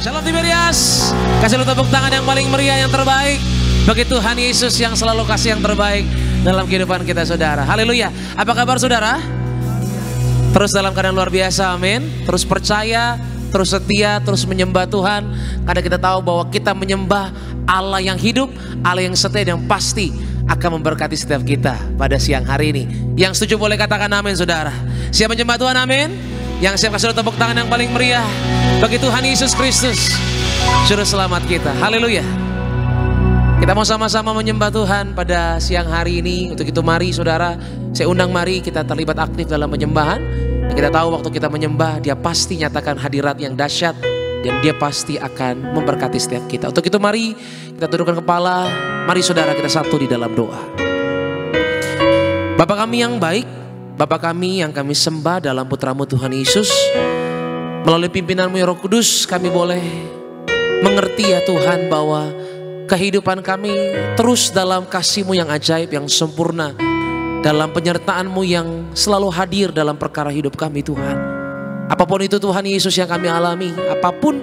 Shalom Tiberias. Kasih lu tepuk tangan yang paling meriah, yang terbaik bagi Tuhan Yesus yang selalu kasih yang terbaik dalam kehidupan kita, saudara. Haleluya. Apa kabar, saudara? Terus dalam keadaan luar biasa, amin. Terus percaya, terus setia, terus menyembah Tuhan. Karena kita tahu bahwa kita menyembah Allah yang hidup, Allah yang setia, yang pasti akan memberkati setiap kita pada siang hari ini. Yang setuju boleh katakan amin, saudara. Siap menyembah Tuhan, amin. Yang siap kasih tepuk tangan yang paling meriah bagi Tuhan Yesus Kristus, Juru Selamat kita. Haleluya. Kita mau sama-sama menyembah Tuhan pada siang hari ini. Untuk itu mari, saudara, saya undang mari kita terlibat aktif dalam penyembahan. Dan kita tahu waktu kita menyembah, Dia pasti nyatakan hadirat yang dahsyat, dan Dia pasti akan memberkati setiap kita. Untuk itu mari kita tundukkan kepala. Mari saudara, kita satu di dalam doa. Bapa kami yang baik, Bapa kami yang kami sembah dalam putra-Mu Tuhan Yesus, melalui pimpinan-Mu ya Roh Kudus, kami boleh mengerti ya Tuhan bahwa kehidupan kami terus dalam kasih-Mu yang ajaib, yang sempurna, dalam penyertaan-Mu yang selalu hadir dalam perkara hidup kami Tuhan. Apapun itu Tuhan Yesus yang kami alami, apapun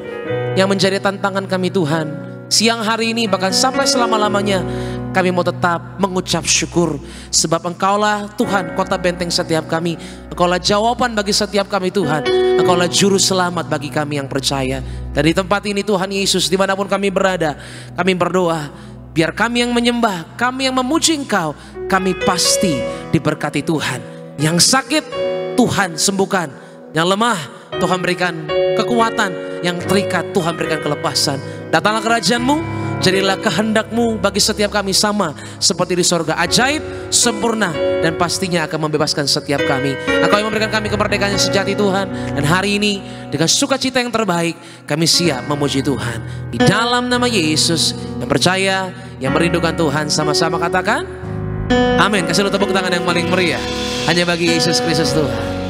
yang menjadi tantangan kami Tuhan, siang hari ini bahkan sampai selama-lamanya kami mau tetap mengucap syukur. Sebab Engkaulah Tuhan kota benteng setiap kami. Engkaulah jawaban bagi setiap kami Tuhan. Engkaulah juru selamat bagi kami yang percaya. Dari tempat ini Tuhan Yesus, dimanapun kami berada, kami berdoa, biar kami yang menyembah, kami yang memuji Engkau, kami pasti diberkati Tuhan. Yang sakit Tuhan sembuhkan, yang lemah Tuhan berikan kekuatan, yang terikat Tuhan berikan kelepasan. Datanglah kerajaan-Mu, jadilah kehendak-Mu bagi setiap kami sama seperti di sorga, ajaib, sempurna, dan pastinya akan membebaskan setiap kami. Engkau yang memberikan kami kemerdekaan yang sejati Tuhan. Dan hari ini dengan sukacita yang terbaik kami siap memuji Tuhan. Di dalam nama Yesus, yang percaya, yang merindukan Tuhan, sama-sama katakan amin. Kasih lu tepuk tangan yang paling meriah hanya bagi Yesus Kristus Tuhan.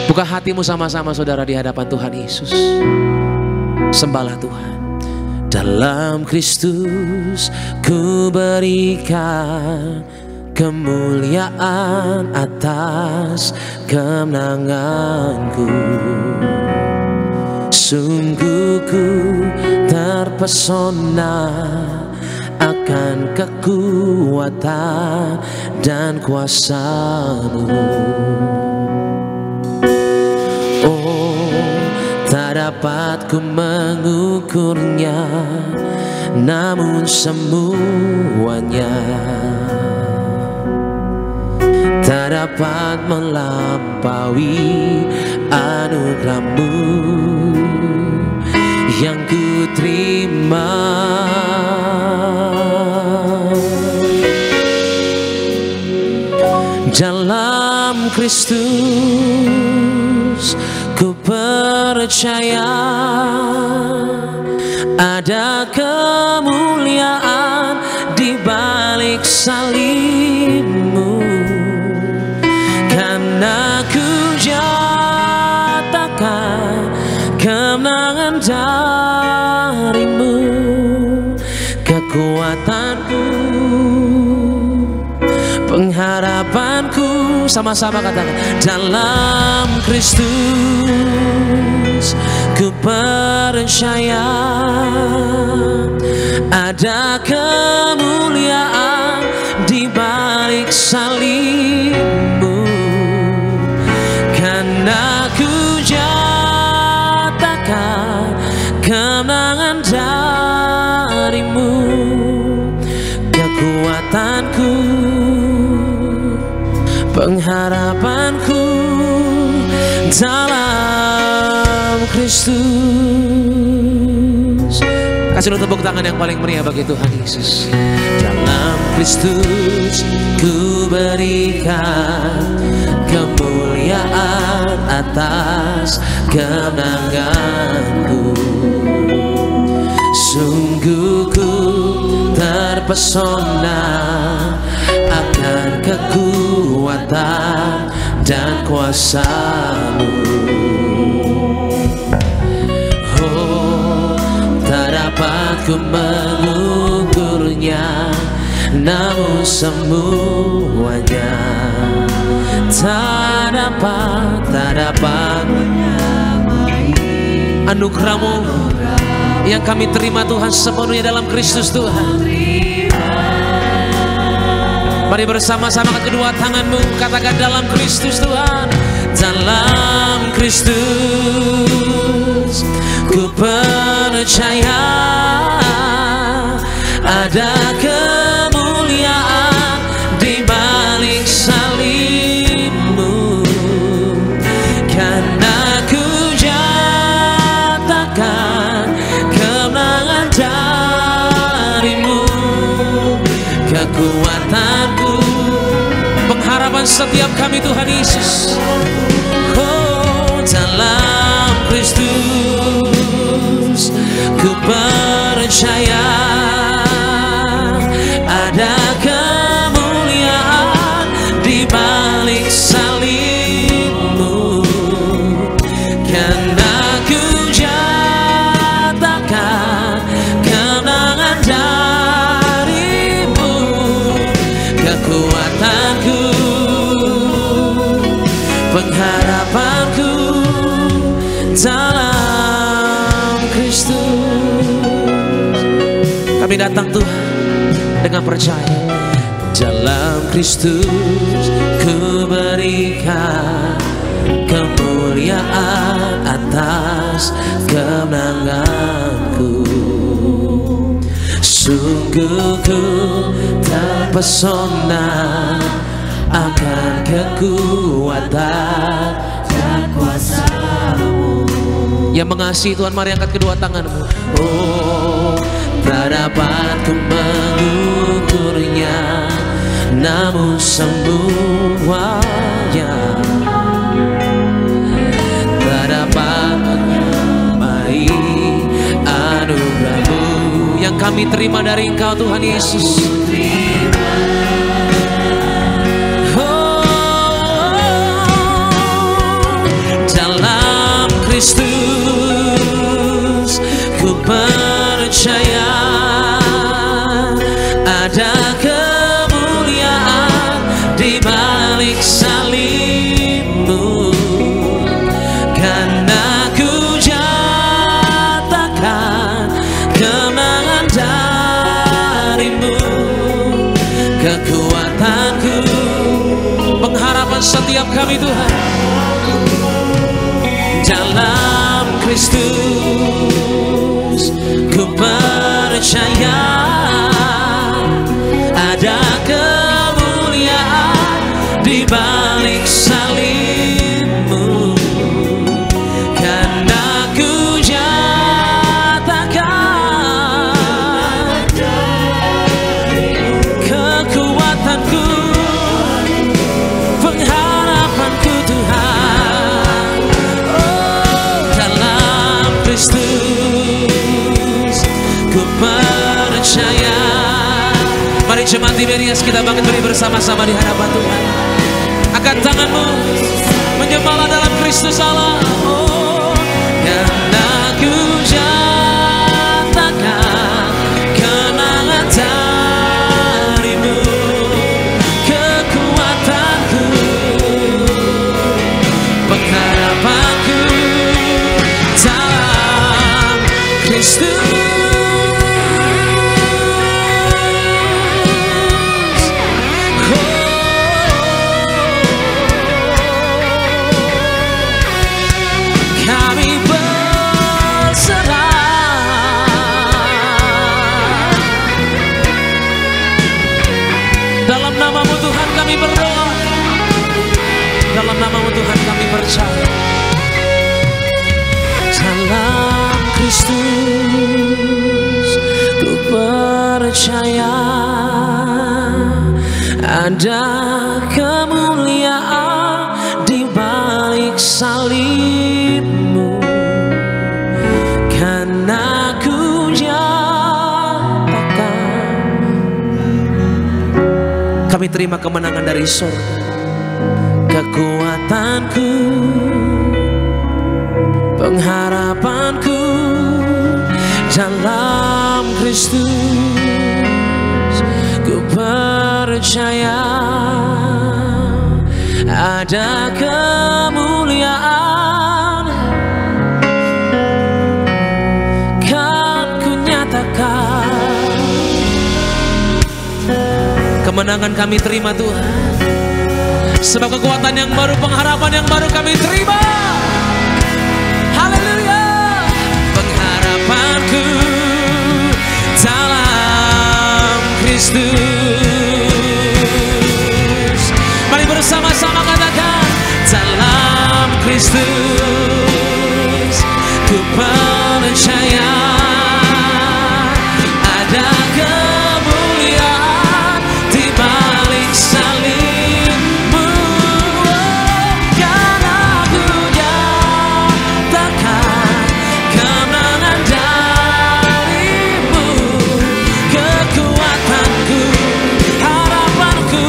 Buka hatimu sama-sama saudara di hadapan Tuhan Yesus. Sembahlah Tuhan. Dalam Kristus ku berikan kemuliaan atas kemenanganku. Sungguh ku terpesona akan kekuatan dan kuasa-Mu. Tak dapat ku mengukurnya, namun semuanya tak dapat melampaui anugerah-Mu yang ku terima. Dalam Kristus ku percaya ada kemuliaan di balik salib-Mu, karena ku nyatakan kemenangan dari-Mu. Kekuatanku, pengharapanku, sama-sama katakan, dalam Kristus ku percaya ada kemuliaan di balik salib-Mu, karena ku nyatakan kemenangan dari-Mu. Kekuatanku, pengharapanku dalam Kristus. Kasih lu tepuk tangan yang paling meriah bagi Tuhan Yesus. Dalam Kristus ku berikan kemuliaan atas kemenanganku. Sungguh ku terpesona akan kekuatan dan kuasa-Mu. Oh, tak dapat ku mengukurnya, namun semuanya tak dapat anugerah-Mu yang kami terima Tuhan sepenuhnya dalam Kristus Tuhan. Mari bersama-sama kedua tanganmu katakan dalam Kristus Tuhan. Dalam Kristus ku percaya ada kemuliaan di balik salib-Mu, karena ku nyatakan kemenangan dari-Mu, kekuatanku, pengharapan setiap kami Tuhan Yesus. Oh, dalam Kristus ku percaya ada kemuliaan di balik salib-Mu, karena ku nyatakan kemenangan dari-Mu, kekuatanku, pengharapanku dalam Kristus. Kami datang Tuhan dengan percaya dalam Kristus ku berikan kemuliaan atas kemenanganku. Sungguh ku terpesona akan kekuatan dan kuasa-Mu. Yang mengasihi Tuhan, mari angkat kedua tanganmu. Oh, tak dapat ku mengukurnya, namun semuanya tak dapat menyamai anugerah-Mu yang kami terima dari Engkau Tuhan Yesus. Kristus ku percaya ada kemuliaan di balik salib-Mu, karena ku nyatakan kemenangan dari-Mu, kekuatanku, pengharapan setiap kami Tuhan. Dalam Kristus ku percaya ada kemuliaan di balik salib-Mu, karena ku nyatakan kekuatanku, pengharapanku Tuhan. Kristus ku percaya. Mari jemaat Tiberias kita bangkit beri bersama-sama di hadapan Tuhan. Angkat tanganmu, menyembahlah dalam Kristus Allah. Oh, karena ku nyatakan kemenangan dari-Mu, kekuatanku, pengharapanku dalam Kristus. Kami berserah dalam nama-Mu Tuhan, kami berdoa. Dalam nama-Mu Tuhan kami percaya. Dalam Kristus ku percaya ada kemuliaan di balik salib-Mu, karena ku nyatakan kami terima kemenangan dari surga, kekuatanku, pengharapanku dalam Kristus ku percaya ada kemuliaan Kemenangan kami terima Tuhan. Sebab kekuatan yang baru, pengharapan yang baru kami terima. Haleluya. Pengharapanku dalam Kristus. Mari bersama-sama katakan, dalam Kristus ku percaya ada kemuliaan di balik salibmu. Karena ku nyatakan kemenangan darimu. Kekuatanku, harapanku,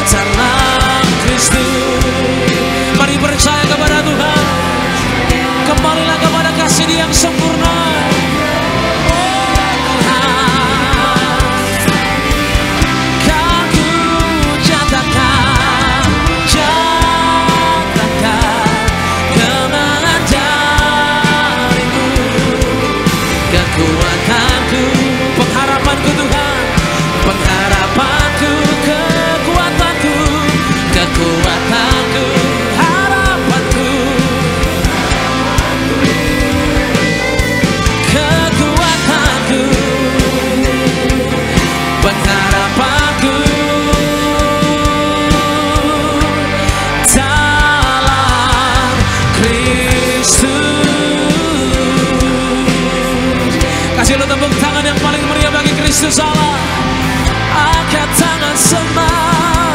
dalam Kristus. Mari percaya kepada Tuhan. Kembalilah kepada kasih Dia yang sempurna. Kekuatanku, pengharapanku Tuhan, pengharapanku, kekuatanku, kekuatanku, harapanku, kekuatanku, pengharapanku dalam Kristus. Kasih lo tepuk tangan yang paling meriah bagi Kristus Allah. Angkat tangan sembah,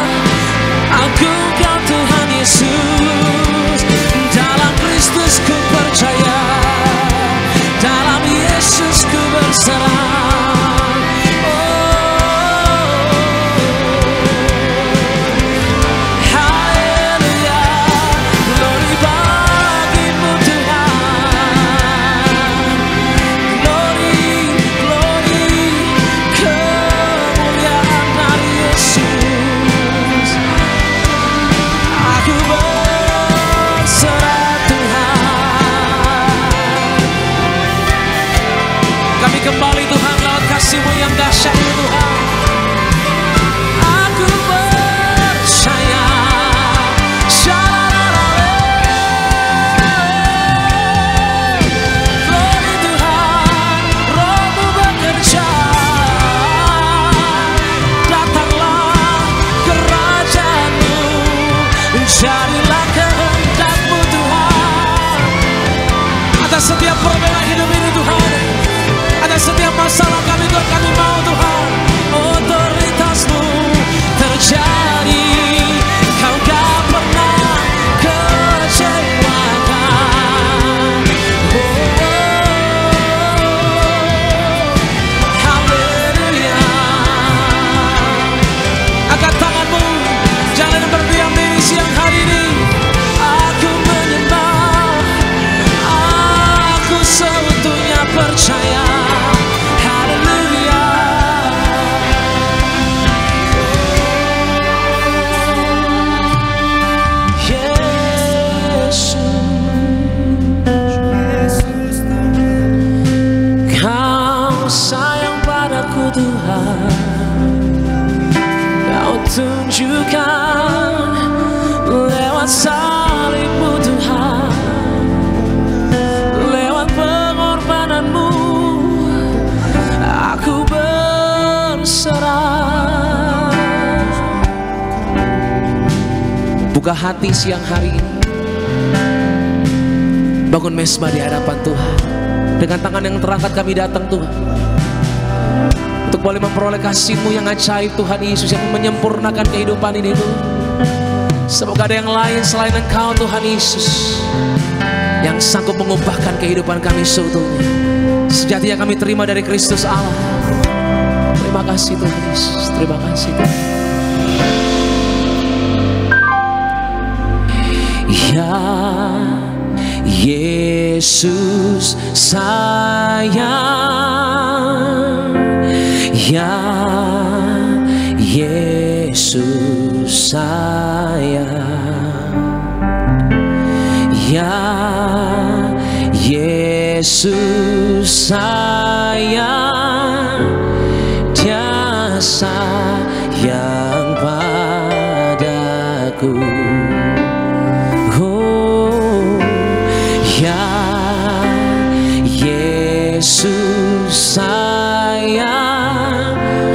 agungkan Tuhan Yesus. Dalam Kristus ku percaya, dalam Yesus ku berserah. Kembali Tuhan lewat kasih-Mu yang dahsyat Tuhan. Aku percaya. Glory Tuhan, Roh-Mu bekerja. Datanglah kerajaan-Mu, jadilah kehendak-Mu Tuhan. Atas setiap perbedaan hidup ini Tuhan, atas setiap masalah kami Tuhan, kami mau Tuhan otoritas-Mu terjadi. Kau gak pernah kecewakan. Haleluya. Angkat tanganmu, jangan berdiam diri siang hari ini. Aku menyembah, aku seutuhnya percaya. Tunjukkan lewat salib-Mu Tuhan, lewat pengorbanan-Mu aku berserah. Buka hati siang hari ini, bangun mesbah di hadapan Tuhan. Dengan tangan yang terangkat kami datang Tuhan, untuk boleh memperoleh kasih-Mu yang ajaib Tuhan Yesus, yang menyempurnakan kehidupan ini Tuhan. Semoga ada yang lain selain Engkau Tuhan Yesus, yang sanggup mengubahkan kehidupan kami seutuhnya. Sejatinya kami terima dari Kristus Allah. Terima kasih Tuhan Yesus, terima kasih Tuhan. Ya Yesus sayang, ya Yesus sayang, ya Yesus sayang, sayang padaku. Oh ya Yesus sayang.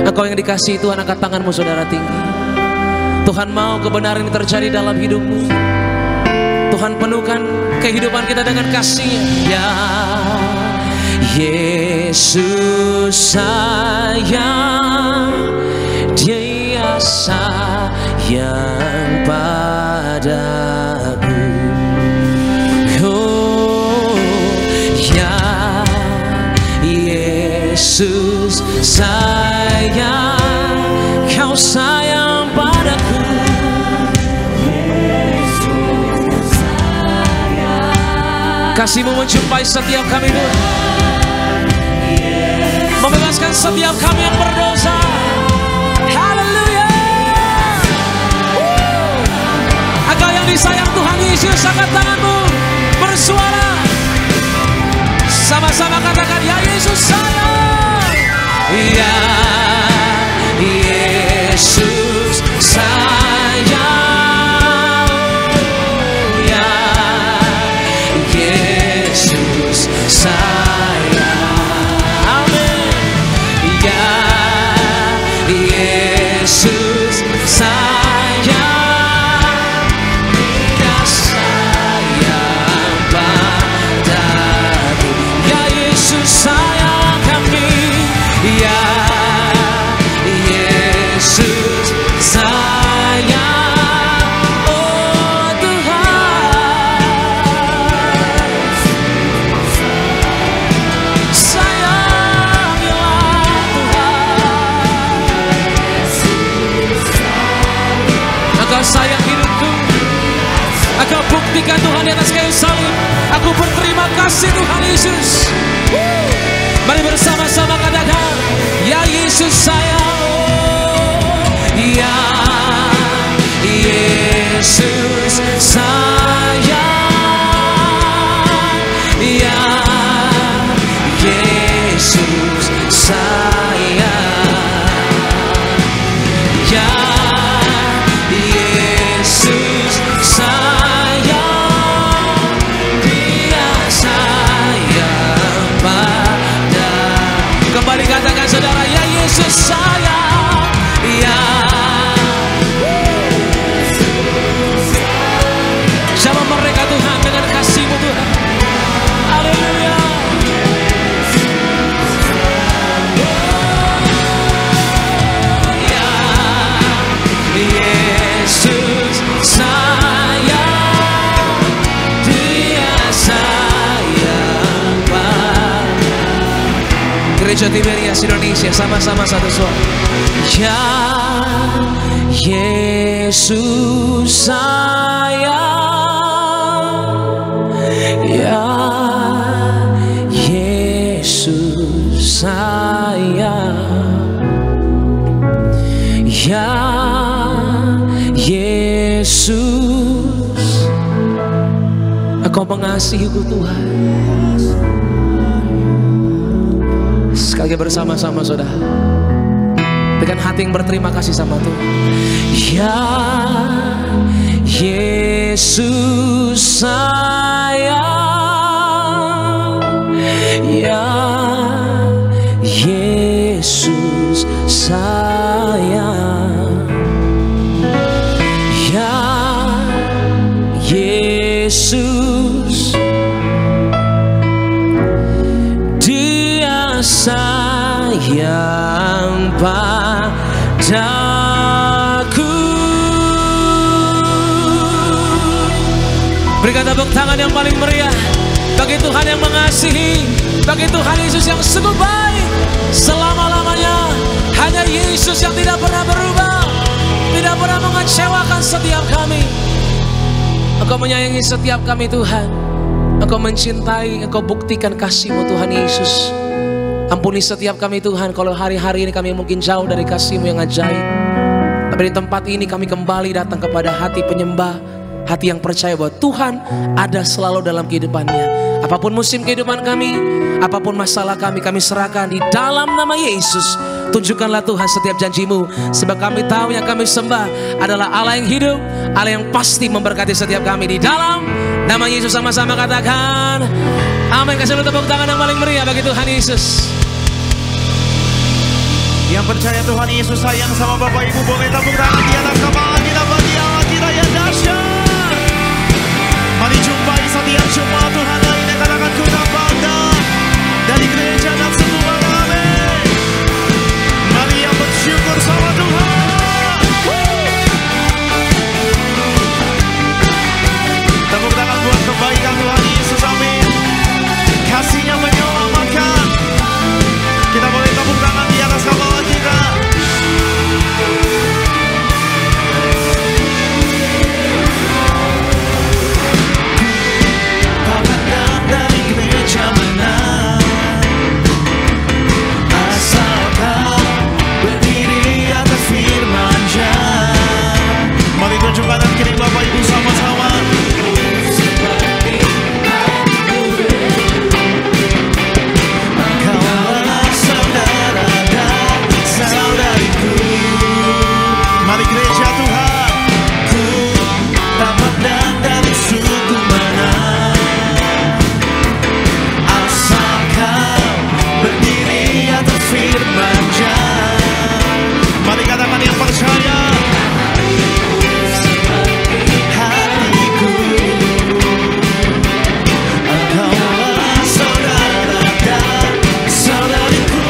Engkau yang dikasihi Tuhan, angkat tanganmu saudara tinggi. Tuhan mau kebenaran ini terjadi dalam hidupmu. Tuhan penuhkan kehidupan kita dengan kasih-Nya. Ya Yesus sayang, Dia sayang padaku. Oh ya Yesus sayang, Kau sayang padaku. Kasih-Mu menjumpai setiap kami Tuhan, membebaskan setiap kami yang berdosa. Haleluya. Engkau yang disayang Tuhan Yesus, angkat tanganmu bersuara. Sama-sama katakan, ya Yesus sayang. Ya Yesus sayang. Sayang hidupku, Engkau buktikan Tuhan di atas kayu salib. Aku berterima kasih Tuhan Yesus. Mari bersama-sama katakan, ya Yesus sayang. Ya Yesus sayang. Ya Yesus sayang. Ya kembali katakan saudara, ya Yesus sayang. Ya sama mereka Tuhan dengan kasih-Mu Tuhan. Haleluya. Ya Yesus sayang, Dia sayang padaku. Gereja Tiberias Indonesia, sama-sama satu suara. Ya Yesus sayang. Ya Yesus sayang. Ya Yesus, Engkau mengasihiku Tuhan. Sekali bersama-sama saudara, dengan hati yang berterima kasih sama Tuhan. Ya Yesus sayang. Ya Yesus sayang. Ya Yesus, Dia sayang padaku. Berikan tepuk tangan yang paling meriah bagi Tuhan yang mengasihi, bagi Tuhan Yesus yang sungguh baik selama-lamanya. Hanya Yesus yang tidak pernah berubah, tidak pernah mengecewakan setiap kami. Engkau menyayangi setiap kami Tuhan. Engkau mencintai, Engkau buktikan kasih-Mu Tuhan Yesus. Ampuni setiap kami Tuhan, kalau hari-hari ini kami mungkin jauh dari kasih-Mu yang ajaib. Tapi di tempat ini kami kembali datang kepada hati penyembah, hati yang percaya bahwa Tuhan ada selalu dalam kehidupannya. Apapun musim kehidupan kami, apapun masalah kami serahkan di dalam nama Yesus. Tunjukkanlah Tuhan setiap janji-Mu, sebab kami tahu yang kami sembah adalah Allah yang hidup, Allah yang pasti memberkati setiap kami. Di dalam nama Yesus sama-sama katakan amin. Kasih lu tepuk tangan yang paling meriah bagi Tuhan Yesus. Yang percaya Tuhan Yesus sayang sama Bapak Ibu, boleh tepuk tangan di atas kepala kita bagi Allah kita yang dahsyat. Mari jumpai setiap jemaat Tuhan lainnya, katakan ku tak bangga dari gereja dan semua kami. Mari yang bersyukur sama Tuhan. Tepuk tangan buat kebaikan Tuhan Yesus, amin. Kasih-Nya menyelamatkan. Kita boleh tepuk tangan di atas kepala kita. Tak pandang dari gereja mana, asal kau berdiri atas firman-Nya. Mari tunjukkan dan kirim Bapak Ibu sama-sama. Mari gereja Tuhan, ku tak pandang dari suku mana, asal kau berdiri atas firman-Nya. Mari katakan yang percaya, hatiku, engkaulah saudara dan saudariku.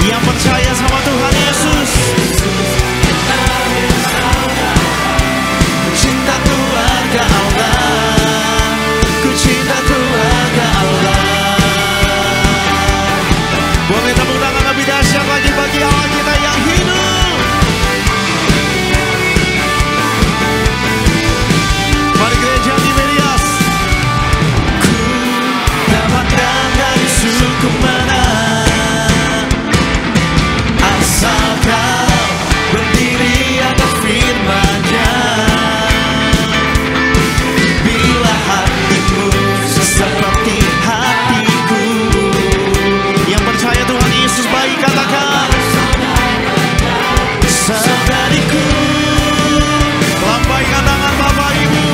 Yang percaya sama Tuhan Yesus, cinta keluarga Allah, ku cinta keluarga Allah. Boleh tepuk tangan lebih dahsyat lagi bagi Allah kita yang hidup. Mari gereja di Medias. Ku tak pandang dari suku mana, asal kau berdiri atas firman-Nya. Bila hatimu seperti hatiku, yang percaya Tuhan Yesus baik katakan saudariku. Lambaikan tangan Bapak Ibu.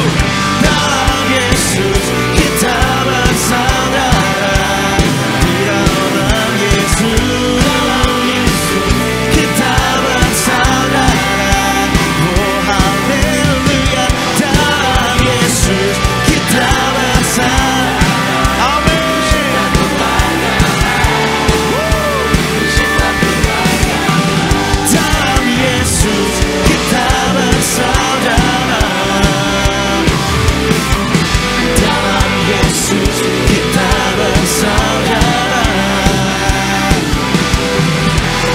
Dalam Yesus kita bersaudara. Di dalam Yesus kita bersaudara. Oh haleluya. Dalam Yesus kita bersaudara. Amin. Dalam Yesus kita bersaudara. Dalam Yesus kita bersaudara.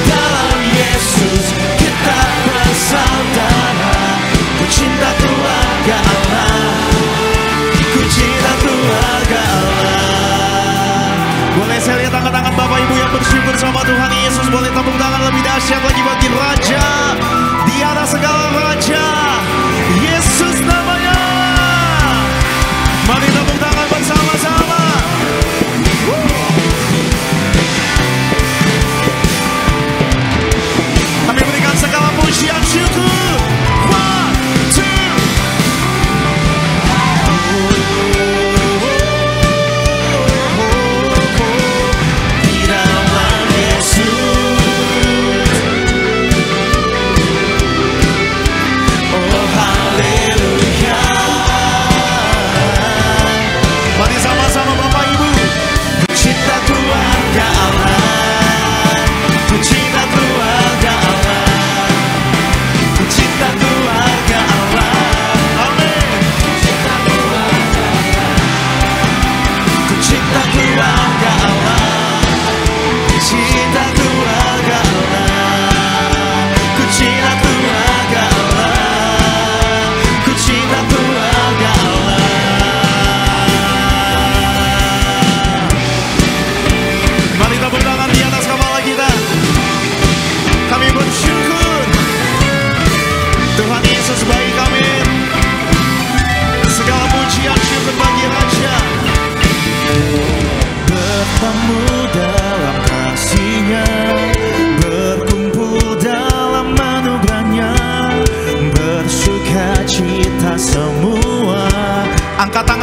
Dalam Yesus kita bersaudara. Ku cinta keluarga Allah, ku cinta keluarga Allah. Boleh saya lihat tangan-tangan Bapak Ibu yang bersyukur sama Tuhan Yesus. Boleh tepuk tangan lebih dahsyat lagi bagi Raja di atas segala raja, Yesus namanya. Mari tepuk tangan bersama-sama. Kami berikan segala pujian syukur. One, two. Di dalam Yesus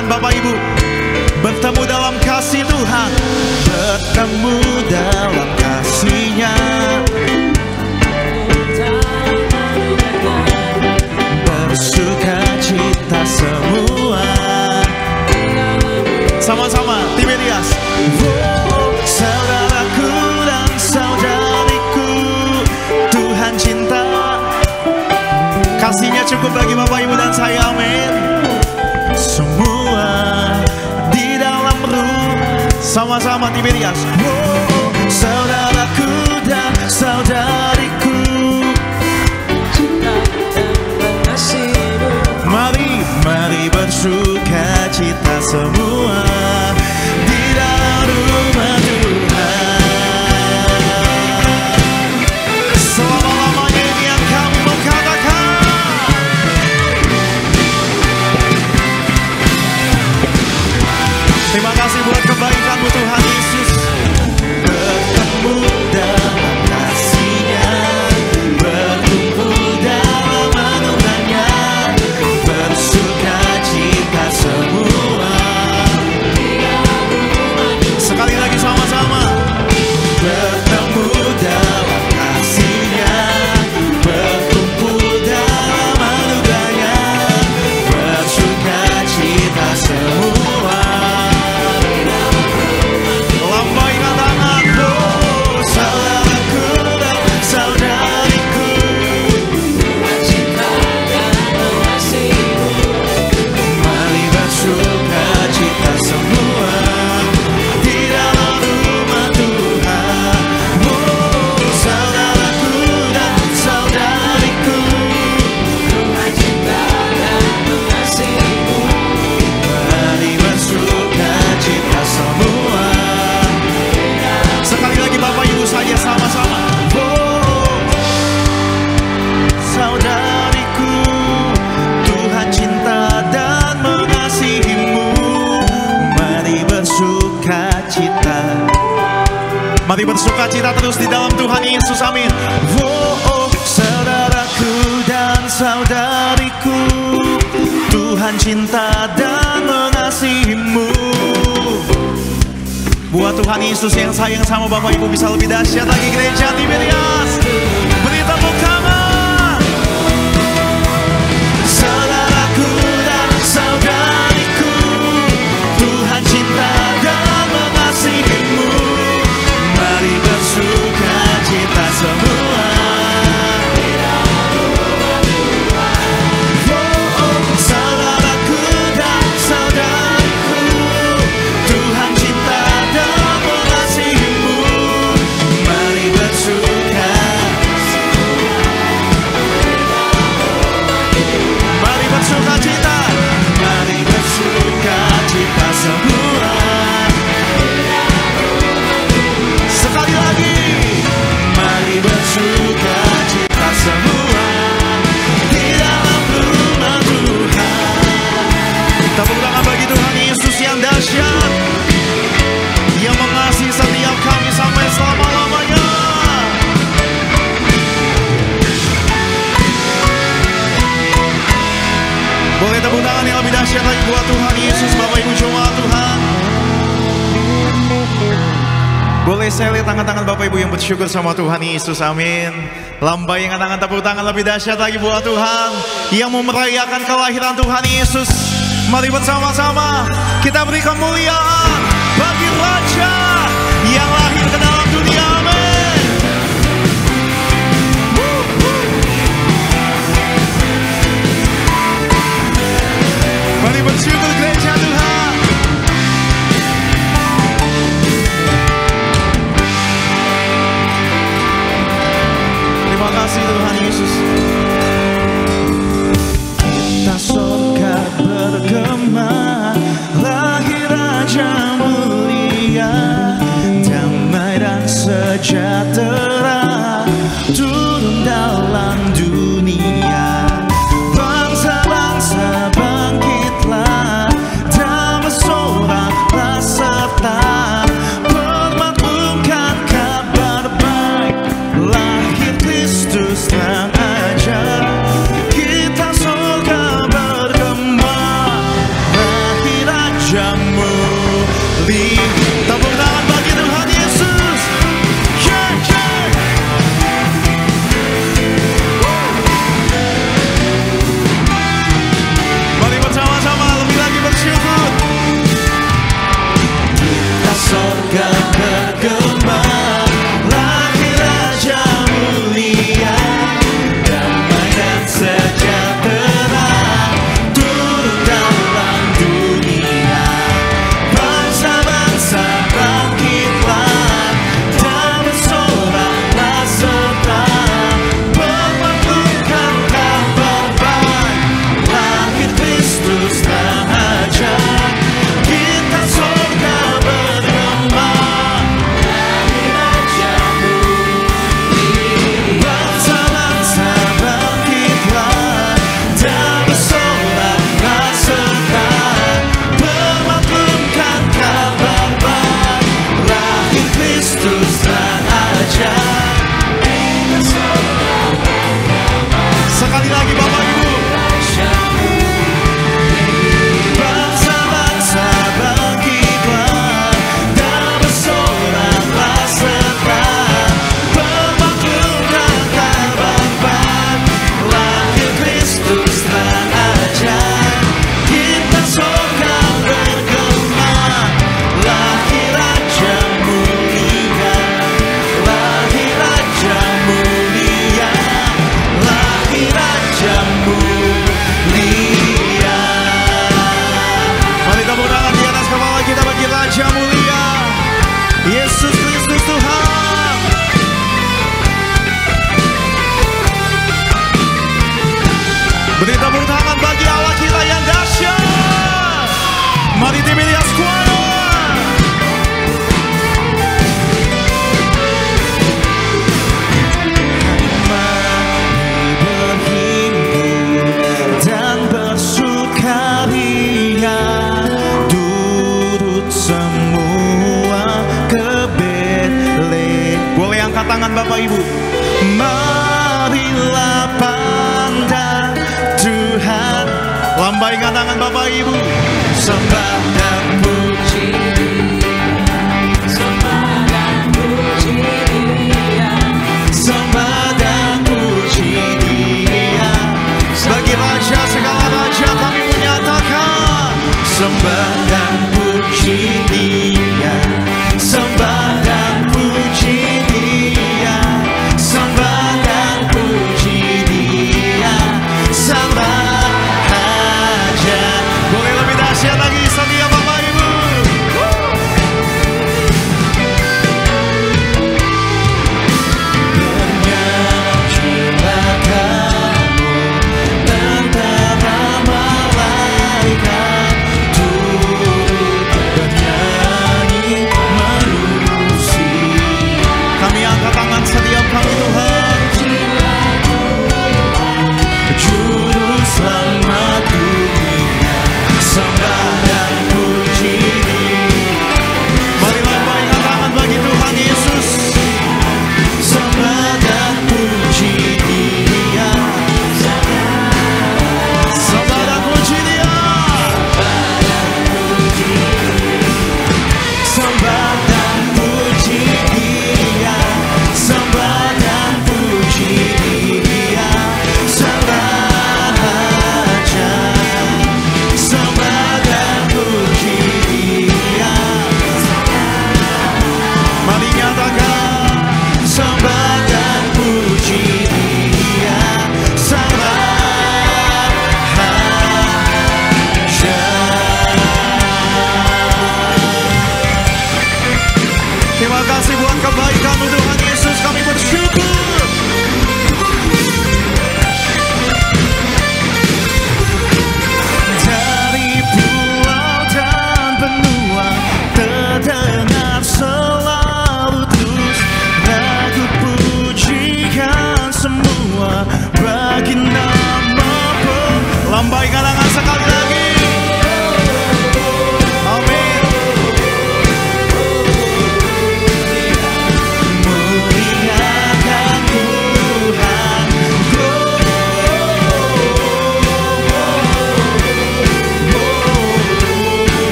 tangan Bapak Ibu. Bertemu dalam kasih Tuhan, bertemu dalam kasih-Nya, bersuka cita semua. Sama-sama Tiberias. Oh, saudaraku dan saudariku, Tuhan cinta. Kasih-Nya cukup bagi Bapak Ibu dan saya, amin. Semua di dalam ruh. Sama-sama Tiberias. Oh, saudaraku dan saudariku, mari, mari bersuka cita semua di dalam rumah Tuhan. Selama-lamanya ini yang kami mau katakan. Terima kasih buat kebaikan-Mu Tuhan Yesus. Bertemu dalam kasih-Nya, berkumpul dalam anugerah-Nya, bersuka cita semua. Sekali lagi sama-sama. Bertemu dalam kasih-Nya, berkumpul dalam anugerah-Nya, bersuka cita semua. Lambaikan tanganmu, saudaraku dan saudariku, mari bersuka cita semua di dalam rumah Tuhan. Oh, saudaraku dan saudariku, mari bersuka cita semua. Sekali lagi Bapak Ibu saja sama-sama. Oh, saudariku, Tuhan cinta dan mengasihi-Mu. Mari bersuka cita. Mari bersuka cita terus di dalam Tuhan Yesus, amin. Oh, saudaraku dan saudariku, Tuhan cinta dan mengasihi-Mu. Buat Tuhan Yesus yang sayang sama Bapak Ibu bisa lebih dahsyat lagi gereja Tiberias. Beri tepuk tangan. Saudaraku dan saudariku, Tuhan cinta dan mengasihi-Mu. Mari bersuka cita semua. Oh, saudaraku dan saudariku, Tuhan cinta dan mengasihi-Mu. Mari bersuka, mari bersuka cita, mari bersuka cita semua. Sekali lagi, mari bersuka cita semua di dalam rumah Tuhan. Tepuk tangan bagi Tuhan Yesus yang dahsyat, yang mengasihi setiap kami sampai selama-lamanya. Boleh tepuk tangan yang lebih dahsyat lagi buat Tuhan Yesus. Bapak Ibu jemaat Tuhan, boleh saya lihat tangan-tangan Bapak Ibu yang bersyukur sama Tuhan Yesus, amin. Lambaikan tangan, tepuk tangan lebih dahsyat lagi buat Tuhan yang mau merayakan kelahiran Tuhan Yesus. Mari bersama-sama kita beri kemuliaan bagi Raja yang lahir ke dalam dunia, amin. Mari bersyukur gereja Tuhan. Terima kasih Tuhan Yesus. Kita surga bergema, lahir Raja mulia, dan raja mulia. Tepuk tangan bagi Tuhan Yesus. Yeah, yeah. Mari bersama-sama lebih lagi bersyukur. Kita sorga bergema, lahir raja mulia, damai dan sejahtera turun dalam dunia. Bangsa-bangsa bangkitlah dan bersoraklah serta memperlukan kabar baik, lahir Kristus Raja. Kita sorga bergema, lahir raja mulia. Bangsa-bangsa bangkitlah dan bersoraklah serta memaklumkan kabar baik, lahir Kristus Raja. Sekali lagi Bapak Ibu. Bangsa-bangsa bangkitlah dan bersoraklah serta memaklumkan kabar baik, lahir Kristus Raja. Kita sorga bergema, lahir raja mulia, lahir raja mulia, lahir raja mulia. Mari tepuk tangan di atas kepala kita bagi raja mulia, Yesus Kristus Tuhan. Beri tepuk tangan bagi Allah kita yang dahsyat. Mari Tiberias Choir. Mari berhimpun dan bersukaria, turut semua ke Betlehem. Boleh angkat tangan Bapak Ibu. Marilah pandang Tuhan. Lambaikan tangan Bapak Ibu. Sembah dan puji Dia, sembah dan puji Dia, sembah dan puji Dia. Bagi Raja segala raja kami menyatakan sembah dan puji Dia, sembah dan puji Dia, sembah dan puji Dia, sembah Raja. Boleh lebih dahsyat lagi setia Bapak Ibu. Bernyanyilah kamu, tentara malaikat, turut bernyanyi.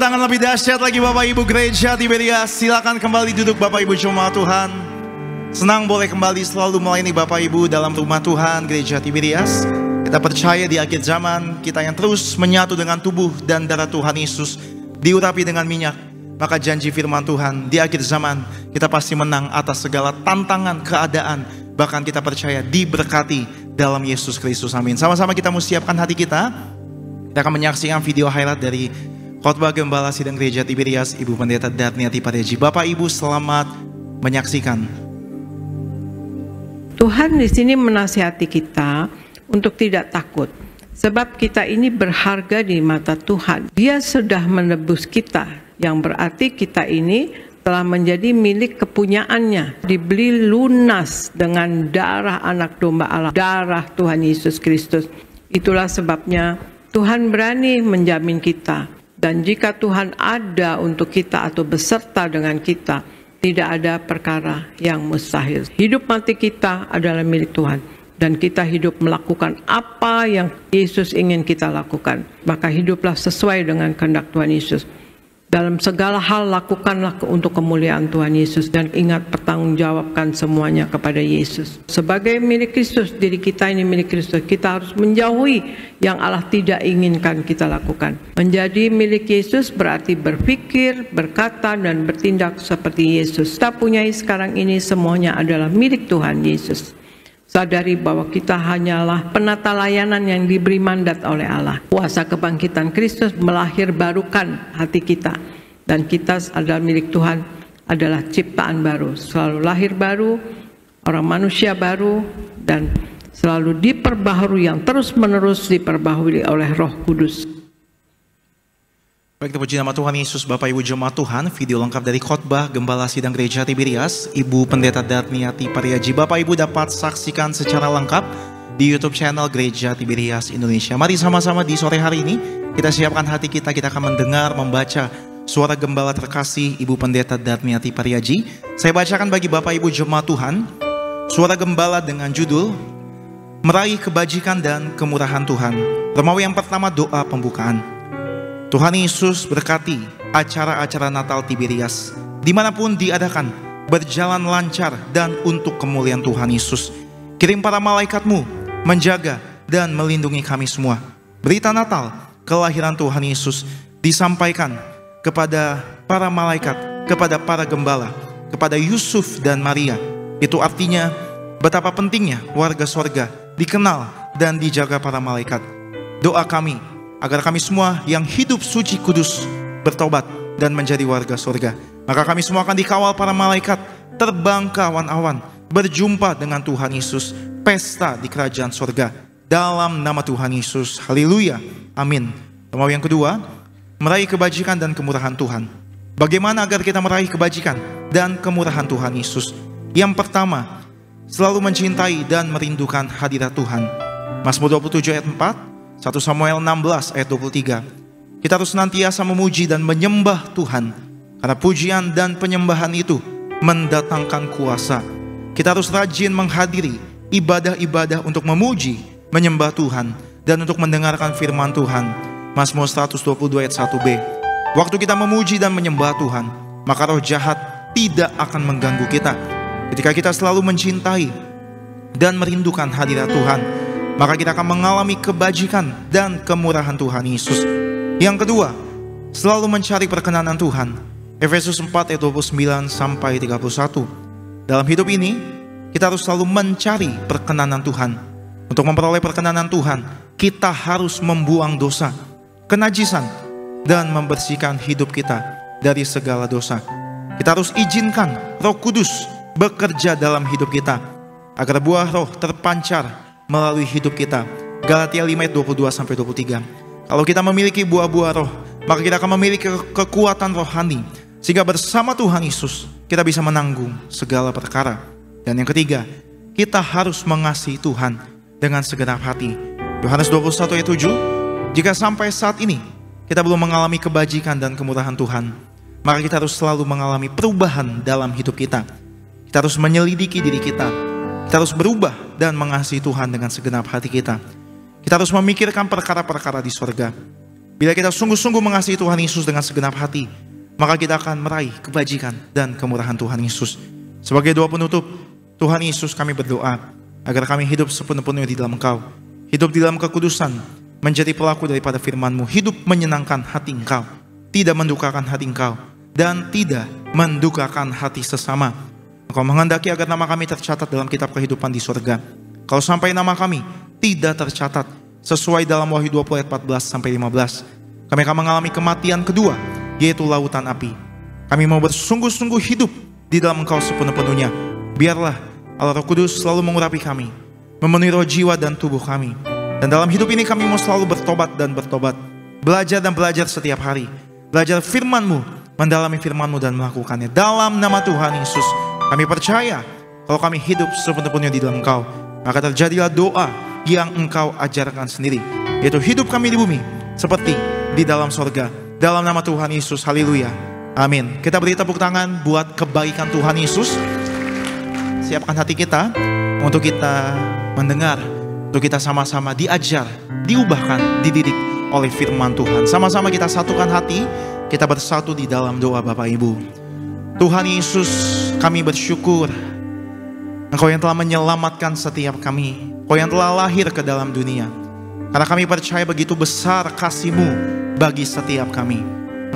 tangan lebih dahsyat lagi Bapak Ibu Gereja Tiberias. Silakan kembali duduk Bapak Ibu jemaat Tuhan. Senang boleh kembali selalu melayani Bapak Ibu dalam rumah Tuhan Gereja Tiberias. Kita percaya di akhir zaman kita yang terus menyatu dengan tubuh dan darah Tuhan Yesus, diurapi dengan minyak. Maka janji firman Tuhan, di akhir zaman kita pasti menang atas segala tantangan keadaan. Bahkan kita percaya diberkati dalam Yesus Kristus. Amin. Sama-sama kita mau siapkan hati kita. Kita akan menyaksikan video highlight dari khotbah Gembala Sidang Gereja Tiberias, Ibu Pendeta Darniati Pariaji. Bapak Ibu selamat menyaksikan. Tuhan di sini menasihati kita untuk tidak takut. Sebab kita ini berharga di mata Tuhan. Dia sudah menebus kita, yang berarti kita ini telah menjadi milik kepunyaannya. Dibeli lunas dengan darah anak domba Allah, darah Tuhan Yesus Kristus. Itulah sebabnya Tuhan berani menjamin kita. Dan jika Tuhan ada untuk kita atau beserta dengan kita, tidak ada perkara yang mustahil. Hidup mati kita adalah milik Tuhan. Dan kita hidup melakukan apa yang Yesus ingin kita lakukan. Maka hiduplah sesuai dengan kehendak Tuhan Yesus. Dalam segala hal lakukanlah untuk kemuliaan Tuhan Yesus. Dan ingat pertanggungjawabkan semuanya kepada Yesus. Sebagai milik Kristus, diri kita ini milik Kristus. Kita harus menjauhi yang Allah tidak inginkan kita lakukan. Menjadi milik Yesus berarti berpikir, berkata, dan bertindak seperti Yesus. Kita punyai sekarang ini semuanya adalah milik Tuhan Yesus. Sadari bahwa kita hanyalah penata layanan yang diberi mandat oleh Allah. Kuasa kebangkitan Kristus melahirbarukan hati kita. Dan kita adalah milik Tuhan, adalah ciptaan baru. Selalu lahir baru, orang manusia baru, dan selalu diperbaharui, yang terus menerus diperbaharui oleh Roh Kudus. Baik, terpuji nama Tuhan Yesus. Bapak Ibu jemaat Tuhan, video lengkap dari khotbah Gembala Sidang Gereja Tiberias, Ibu Pendeta Darniati Pariaji. Bapak Ibu dapat saksikan secara lengkap di YouTube channel Gereja Tiberias Indonesia. Mari sama-sama di sore hari ini kita siapkan hati kita. Kita akan mendengar, membaca suara gembala terkasih Ibu Pendeta Darniati Pariaji. Saya bacakan bagi Bapak Ibu jemaat Tuhan suara gembala dengan judul Meraih Kebajikan dan Kemurahan Tuhan. Romawi yang pertama, doa pembukaan. Tuhan Yesus berkati acara-acara Natal Tiberias dimanapun diadakan, berjalan lancar dan untuk kemuliaan Tuhan Yesus. Kirim para malaikatmu menjaga dan melindungi kami semua. Berita Natal kelahiran Tuhan Yesus disampaikan kepada para malaikat, kepada para gembala, kepada Yusuf dan Maria. Itu artinya betapa pentingnya warga sorga dikenal dan dijaga para malaikat. Doa kami agar kami semua yang hidup suci kudus bertobat dan menjadi warga surga. Maka kami semua akan dikawal para malaikat, terbang ke awan-awan, berjumpa dengan Tuhan Yesus, pesta di kerajaan surga. Dalam nama Tuhan Yesus, haleluya, amin. Romawi yang kedua, meraih kebajikan dan kemurahan Tuhan. Bagaimana agar kita meraih kebajikan dan kemurahan Tuhan Yesus? Yang pertama, selalu mencintai dan merindukan hadirat Tuhan. Mazmur 27 ayat 4, 1 Samuel 16 ayat 23. Kita harus senantiasa memuji dan menyembah Tuhan, karena pujian dan penyembahan itu mendatangkan kuasa. Kita harus rajin menghadiri ibadah-ibadah untuk memuji, menyembah Tuhan, dan untuk mendengarkan firman Tuhan. Mazmur 122 ayat 1b. Waktu kita memuji dan menyembah Tuhan, maka roh jahat tidak akan mengganggu kita. Ketika kita selalu mencintai dan merindukan hadirat Tuhan, maka kita akan mengalami kebajikan dan kemurahan Tuhan Yesus. Yang kedua, selalu mencari perkenanan Tuhan. Efesus 4 ayat 29 sampai 31. Dalam hidup ini, kita harus selalu mencari perkenanan Tuhan. Untuk memperoleh perkenanan Tuhan, kita harus membuang dosa, kenajisan, dan membersihkan hidup kita dari segala dosa. Kita harus izinkan Roh Kudus bekerja dalam hidup kita, agar buah roh terpancar melalui hidup kita. Galatia 5 ayat 22 sampai 23. Kalau kita memiliki buah-buah roh, maka kita akan memiliki kekuatan rohani, sehingga bersama Tuhan Yesus kita bisa menanggung segala perkara. Dan yang ketiga, kita harus mengasihi Tuhan dengan segenap hati. Yohanes 21 ayat 7. Jika sampai saat ini kita belum mengalami kebajikan dan kemurahan Tuhan, maka kita harus selalu mengalami perubahan dalam hidup kita. Kita harus menyelidiki diri kita. Kita harus berubah dan mengasihi Tuhan dengan segenap hati kita. Kita harus memikirkan perkara-perkara di surga. Bila kita sungguh-sungguh mengasihi Tuhan Yesus dengan segenap hati, maka kita akan meraih kebajikan dan kemurahan Tuhan Yesus. Sebagai doa penutup, Tuhan Yesus, kami berdoa agar kami hidup sepenuh-penuhnya di dalam Engkau, hidup di dalam kekudusan, menjadi pelaku daripada firman-Mu, hidup menyenangkan hati Engkau, tidak mendukakan hati Engkau, dan tidak mendukakan hati sesama. Engkau menghendaki agar nama kami tercatat dalam kitab kehidupan di surga. Kalau sampai nama kami tidak tercatat sesuai dalam Wahyu 20 ayat 14-15, kami akan mengalami kematian kedua, yaitu lautan api. Kami mau bersungguh-sungguh hidup di dalam Engkau sepenuh-penuhnya. Biarlah Allah Roh Kudus selalu mengurapi kami, memenuhi roh, jiwa, dan tubuh kami. Dan dalam hidup ini kami mau selalu bertobat dan bertobat, belajar dan belajar setiap hari, belajar firman-Mu, mendalami firman-Mu dan melakukannya. Dalam nama Tuhan Yesus, kami percaya kalau kami hidup sepenuh-penuhnya di dalam Engkau, maka terjadilah doa yang Engkau ajarkan sendiri, yaitu hidup kami di bumi seperti di dalam sorga. Dalam nama Tuhan Yesus, haleluya, amin. Kita beri tepuk tangan buat kebaikan Tuhan Yesus. Siapkan hati kita untuk kita mendengar, untuk kita sama-sama diajar, diubahkan, dididik oleh firman Tuhan. Sama-sama kita satukan hati, kita bersatu di dalam doa Bapak Ibu. Tuhan Yesus, kami bersyukur Engkau yang telah menyelamatkan setiap kami, Engkau yang telah lahir ke dalam dunia. Karena kami percaya begitu besar kasih-Mu bagi setiap kami.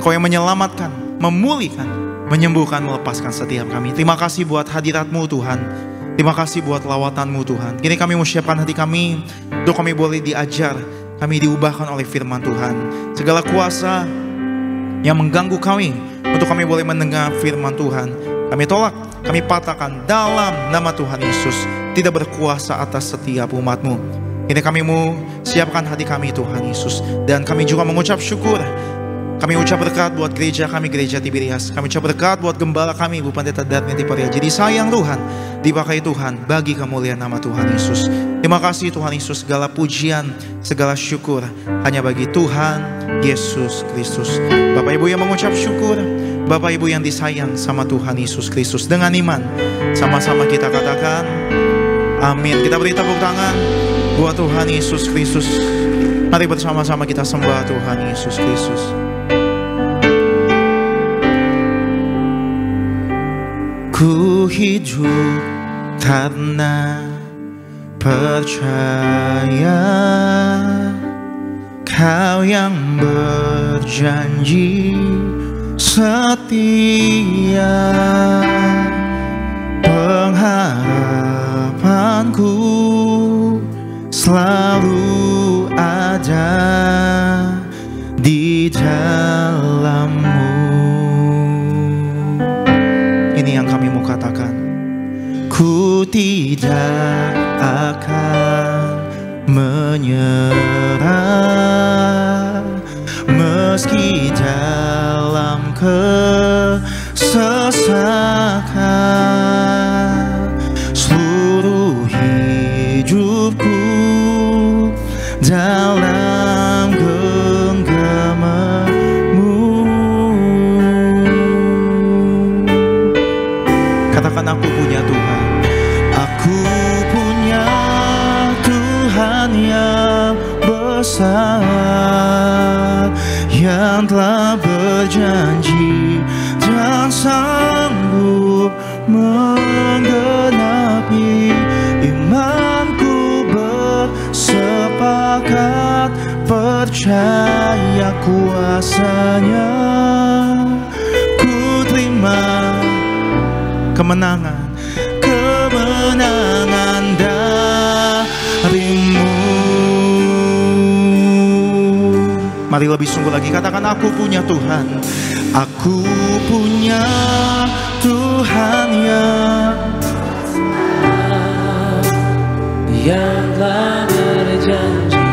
Engkau yang menyelamatkan, memulihkan, menyembuhkan, melepaskan setiap kami. Terima kasih buat hadirat-Mu Tuhan. Terima kasih buat lawatan-Mu Tuhan. Kini kami menyiapkan hati kami untuk kami boleh diajar, kami diubahkan oleh firman Tuhan. Segala kuasa yang mengganggu kami untuk kami boleh mendengar firman Tuhan, kami tolak, kami patahkan dalam nama Tuhan Yesus. Tidak berkuasa atas setiap umat-Mu. Ini kami mau siapkan hati kami Tuhan Yesus. Dan kami juga mengucap syukur. Kami ucap berkat buat gereja kami, Gereja Tiberias. Kami ucap berkat buat gembala kami, Bu Pendeta Darniti Pariaji. Disayang Tuhan, dipakai Tuhan bagi kemuliaan nama Tuhan Yesus. Terima kasih Tuhan Yesus, segala pujian, segala syukur hanya bagi Tuhan Yesus Kristus. Bapak Ibu yang mengucap syukur, Bapak Ibu yang disayang sama Tuhan Yesus Kristus, dengan iman sama-sama kita katakan amin. Kita beri tepuk tangan buat Tuhan Yesus Kristus. Mari bersama-sama kita sembah Tuhan Yesus Kristus. Ku hidup karena percaya Kau yang berjanji setia. Pengharapanku selalu ada di dalam-Mu. Ini yang kami mau katakan. Ku tidak akan menyerah meski dalam kesesakan. Seluruh hidupku dalam genggaman-Mu. Katakan, aku punya Tuhan. Aku punya Tuhan yang besar, yang telah berjanji dan sanggup menggenapi. Imanku bersepakat percaya kuasa-Nya. Ku terima kemenangan, kemenangan dari-Mu. Mari lebih sungguh lagi katakan, aku punya Tuhan. Aku punya Tuhan yang telah berjanji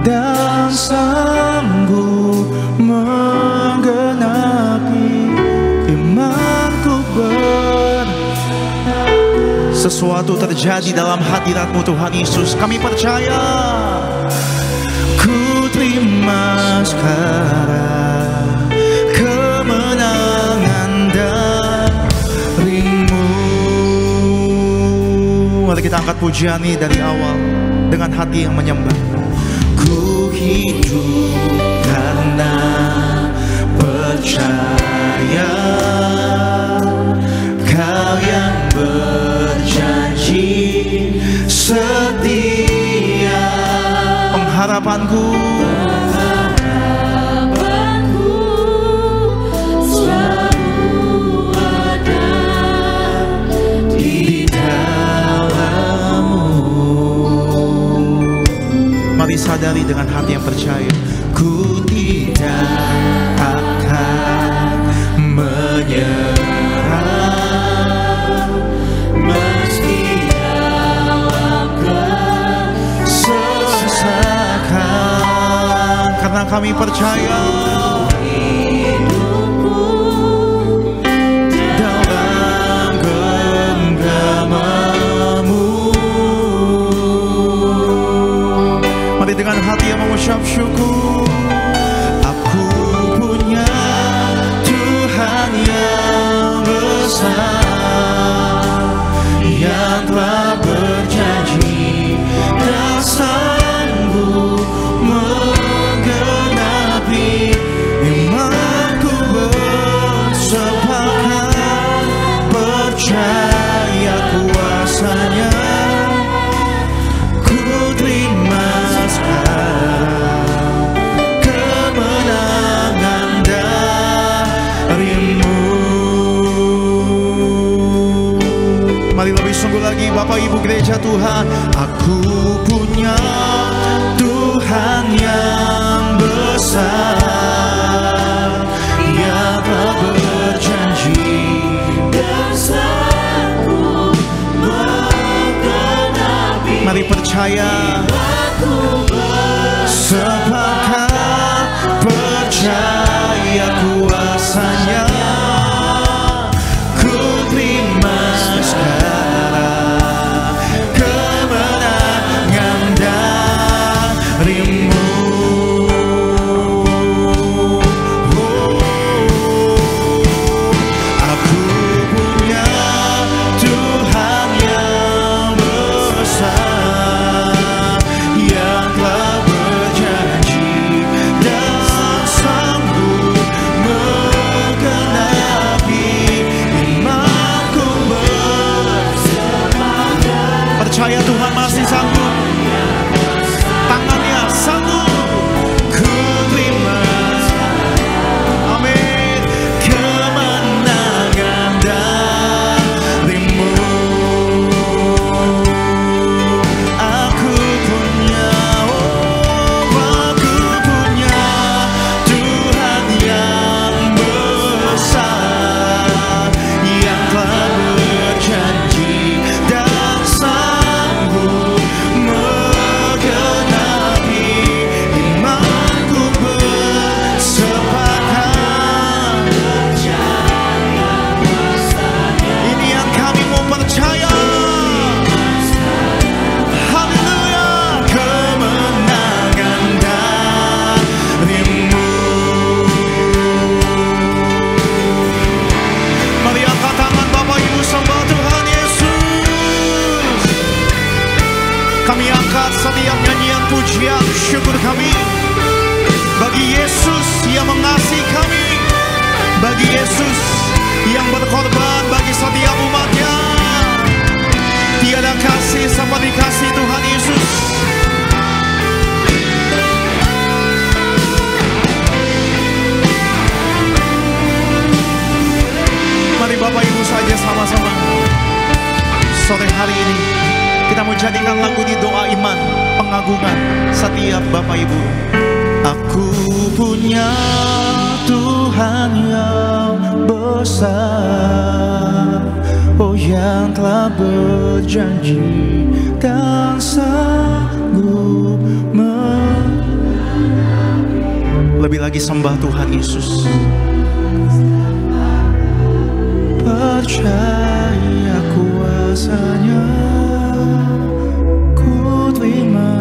dan sanggup menggenapi. Imanku sesuatu terjadi dalam hadirat-Mu Tuhan Yesus. Kami percaya. Ku terima sekarang kemenangan dari-Mu. Mari kita angkat pujian ini dari awal dengan hati yang menyembah. Ku hidup karena pernah percaya, Kau yang berjanji setia. Pengharapanku selalu ada di dalam-Mu. mari sadari dengan hati yang percaya, Ku tidak akan menyerah meski dalam kesesakan, karena kami percaya dalam genggaman-Mu. mari dengan hati yang mengucap syukur. Aku punya Tuhan yang besar, yang telah berjanji dan sanggup menggenapi imanku. Bersepakat percaya kuasa-Nya, ku terima sekarang kemenangan dari-Mu. Mari lebih sungguh lagi Bapak Ibu Gereja Tuhan. Aku punya Tuhan yang besar, yang telah berjanji dan sanggup menggenapi. Mari percaya, Aku bersepakat percaya kuasa-Nya, ku terima sekarang kemenangan dari-Mu. Aku punya Tuhan yang besar, yang telah berjanji dan sanggup menggenapi imanku. Bersepakat percaya Tuhan masih sanggup. Tangannya sanggup. ku terima, Amin. kemenangan dari-Mu. Aku punya, aku punya Tuhan yang besar, yang telah berjanji dan sanggup menggenapi imanku. Bersepakat ini yang kami mau percaya. Haleluya, kemenangan dari-Mu. Mari angkat tangan Bapak Ibu sembah Tuhan Yesus. Kami angkat setiap nyanyian pujian syukur kami bagi Yesus yang mengasihi kami, bagi Yesus yang berkorban bagi setiap umat-Nya. Tiada kasih seperti kasih Tuhan Yesus. Mari Bapak Ibu saja sama-sama sore hari ini kita menjadikan lagu di doa iman pengagungan setiap Bapak Ibu. Aku punya Tuhan yang besar, oh yang telah berjanji dan sanggup Lebih lagi sembah Tuhan Yesus. percaya kuasa-Nya, ku terima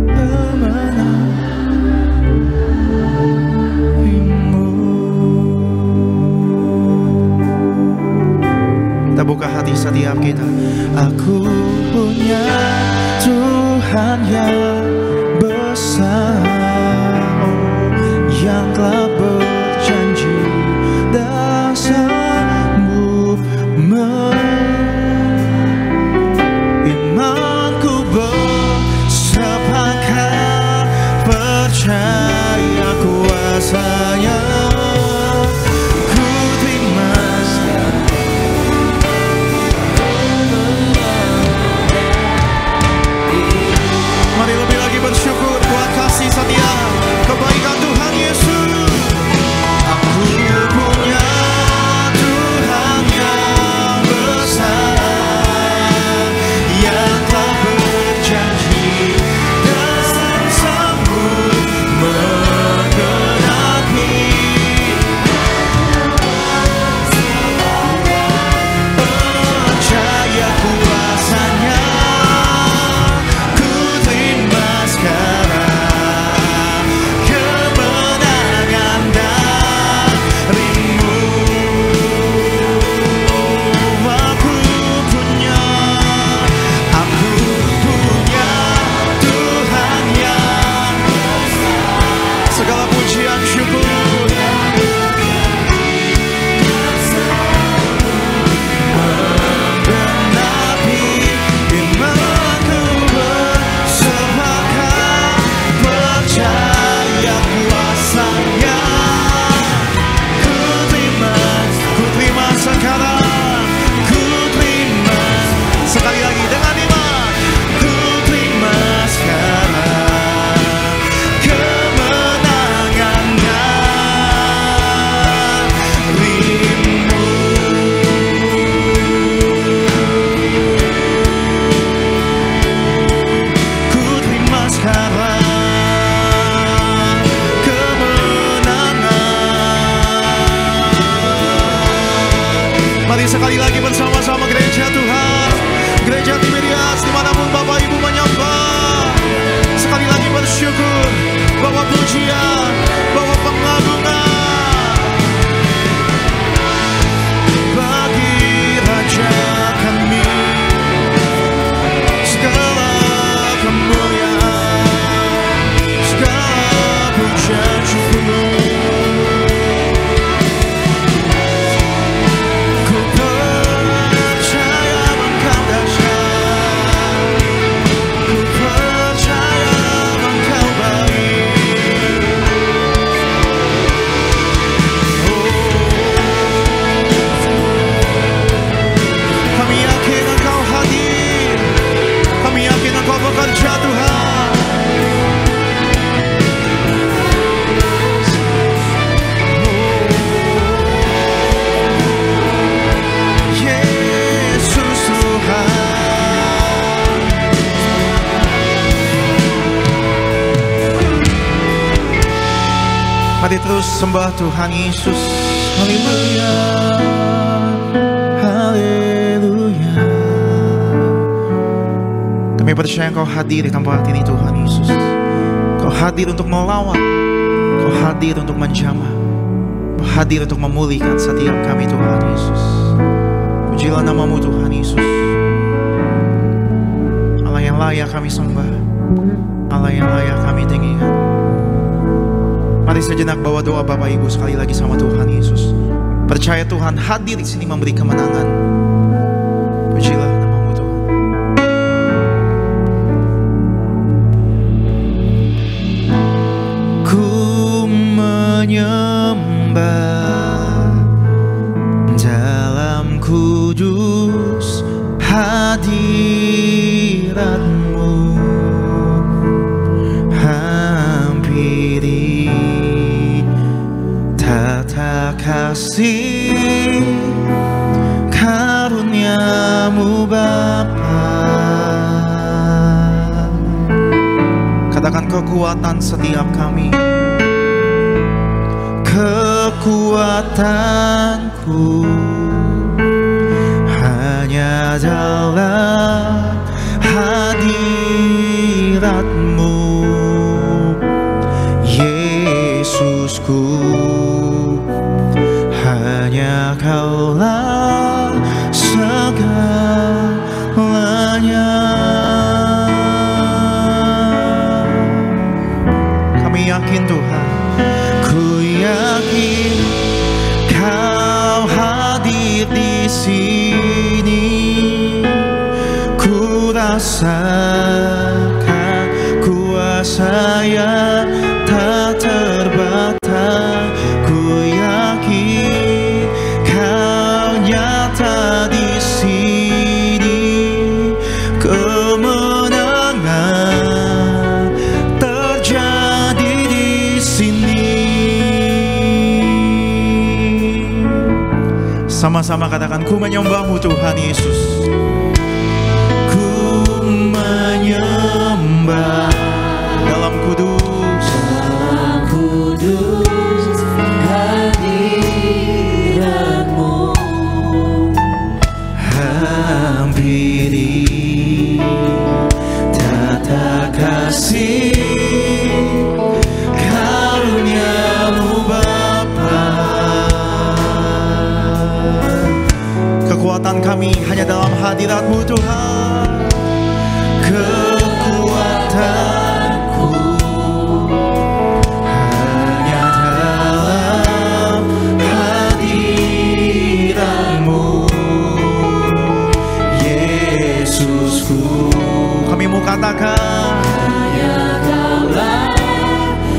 kemenangan-Mu. Kita buka hati setiap kita. Aku punya Tuhan yang besar, besar yang telah berjanji dan sanggup imanku bersepakat percaya kuasanya. Ku terima. Mari lebih lagi bersyukur buat kasih setia kebaikan Tuhan Yesus. Aku punya Tuhan yang besar yang telah berjanji dan sanggup menggenapi percaya kuasanya. Ku terima sekarang kemenangan darimu. Aku punya Tuhan yang segala pujian syukur menggenapi imanku bersepakat percaya kuasanya. Ku terima sekarang, ku terima sekali lagi dengan iman. Ku terima sekarang kemenangan darimu. Ku terima sekarang kemenangan. Mari sekali lagi bersama-sama gereja Tuhan, gereja Tiberias, dimanapun Bapak Ibu menyembah, sekali lagi bersyukur, bawa pujian, bawa pengagungan bagi Raja kami. Segala kemuliaan, segala pujian syukur. Ku percaya Engkau dahsyat, ku percaya Engkau baik. Kami yakin Engkau hadir, kami yakin Engkau bekerja Tuhan. Yesus Tuhan. Mari terus sembah Tuhan Yesus. Haleluya, haleluya. Kami percaya Engkau hadir di tempat ini Tuhan Yesus. Kau hadir untuk melawat, Kau hadir untuk menjamah, Kau hadir untuk memulihkan setiap kami Tuhan Yesus. Pujilah namamu Tuhan Yesus, Allah yang layak kami sembah, Allah yang layak kami tinggikan. Mari sejenak bawa doa Bapak Ibu sekali lagi sama Tuhan Yesus. Percaya Tuhan hadir di sini memberi kemenangan. Pujilah namamu Tuhan. Ku menyembah dalam kudus hadirat-Mu. Hampiri tata kasih karunia-Mu Bapa. Katakan kekuatan setiap kami, kekuatanku hanya dalam hadirat-Mu. Yesusku, hanya Kaulah segalanya. rasakan kuasa yang tak terbatas. Ku yakin Kau nyata di sini. Kemenangan terjadi di sini. Sama-sama katakan, ku menyembah-Mu Tuhan Yesus. Menyembah Dalam kudus, hadirat-Mu, hampiri tata kasih karunia-Mu Bapa. kekuatan kami hanya dalam hadirat-Mu Tuhan. Kekuatanku hanya dalam hadirat-Mu, Yesusku. Kami mau katakan, Hanya Kaulah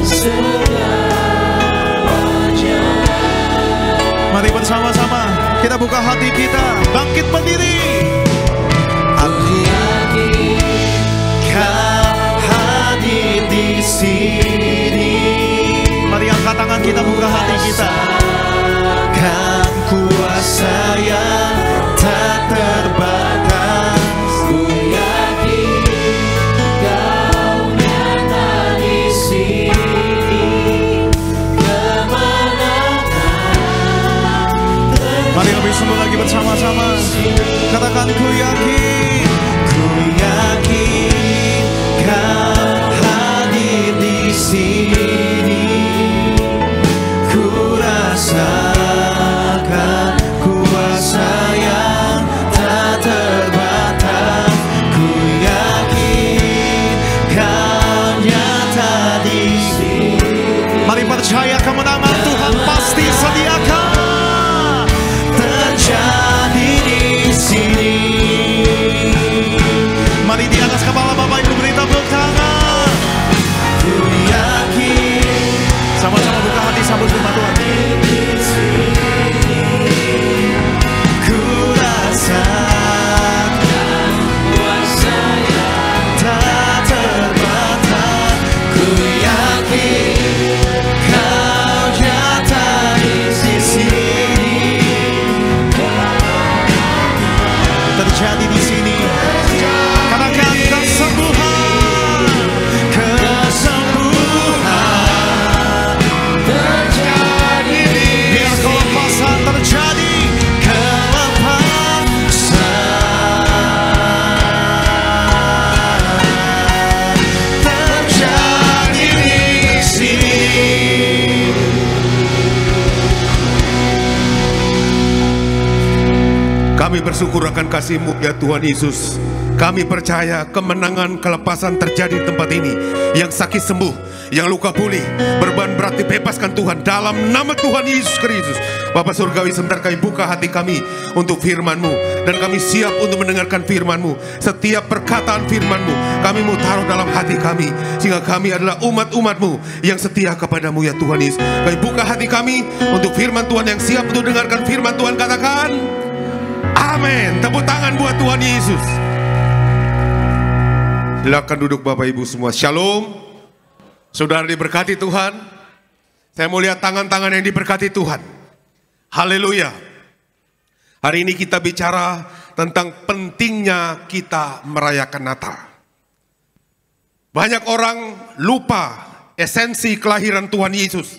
segalanya. mari bersama-sama kita buka hati kita, bangkit berdiri. Aku yakin Kau hadir di sini. Mari angkat tangan kita, buka hati kita. Kan kuasa yang tak terbatas. Ku yakin Kau nyata di sini. Kemenangan Mari lebih sungguh lagi bersama-sama. Katakan, ku yakin Kau hadir di sini. Ku rasakan kuasa yang tak terbatas. Ku yakin Kau nyata di sini. Mari percaya kemenangan Tuhan pasti sediakan. Terjadi di sini. Mari di atas kepala Bapak Ibu beri tepuk tangan. Ku yakin Sama-sama buka hati sambut firman Tuhan. ku rasakan kuasa yang tak terbatas. Ku yakin Kau nyata di sini. Terjadi di sini. Katakan kesembuhan. Kesembuhan terjadi di Biar kelepasan terjadi. terjadi di sini. Kami bersyukur akan kasih-Mu ya Tuhan Yesus. Kami percaya kemenangan, kelepasan terjadi di tempat ini. Yang sakit sembuh, yang luka pulih, beban berat dibebaskan Tuhan dalam nama Tuhan Yesus Kristus. Bapa Surgawi, sebentar kami buka hati kami untuk firman-Mu, dan kami siap untuk mendengarkan firman-Mu. Setiap perkataan firman-Mu kami mau taruh dalam hati kami, sehingga kami adalah umat-umat-Mu yang setia kepadamu ya Tuhan Yesus. Kami buka hati kami untuk firman Tuhan, yang siap untuk dengarkan firman Tuhan. Katakan amin. Tepuk tangan buat Tuhan Yesus. Silakan duduk Bapak Ibu semua. Shalom. Saudara diberkati Tuhan. Saya mau lihat tangan-tangan yang diberkati Tuhan. Haleluya. Hari ini kita bicara tentang pentingnya kita merayakan Natal. Banyak orang lupa esensi kelahiran Tuhan Yesus,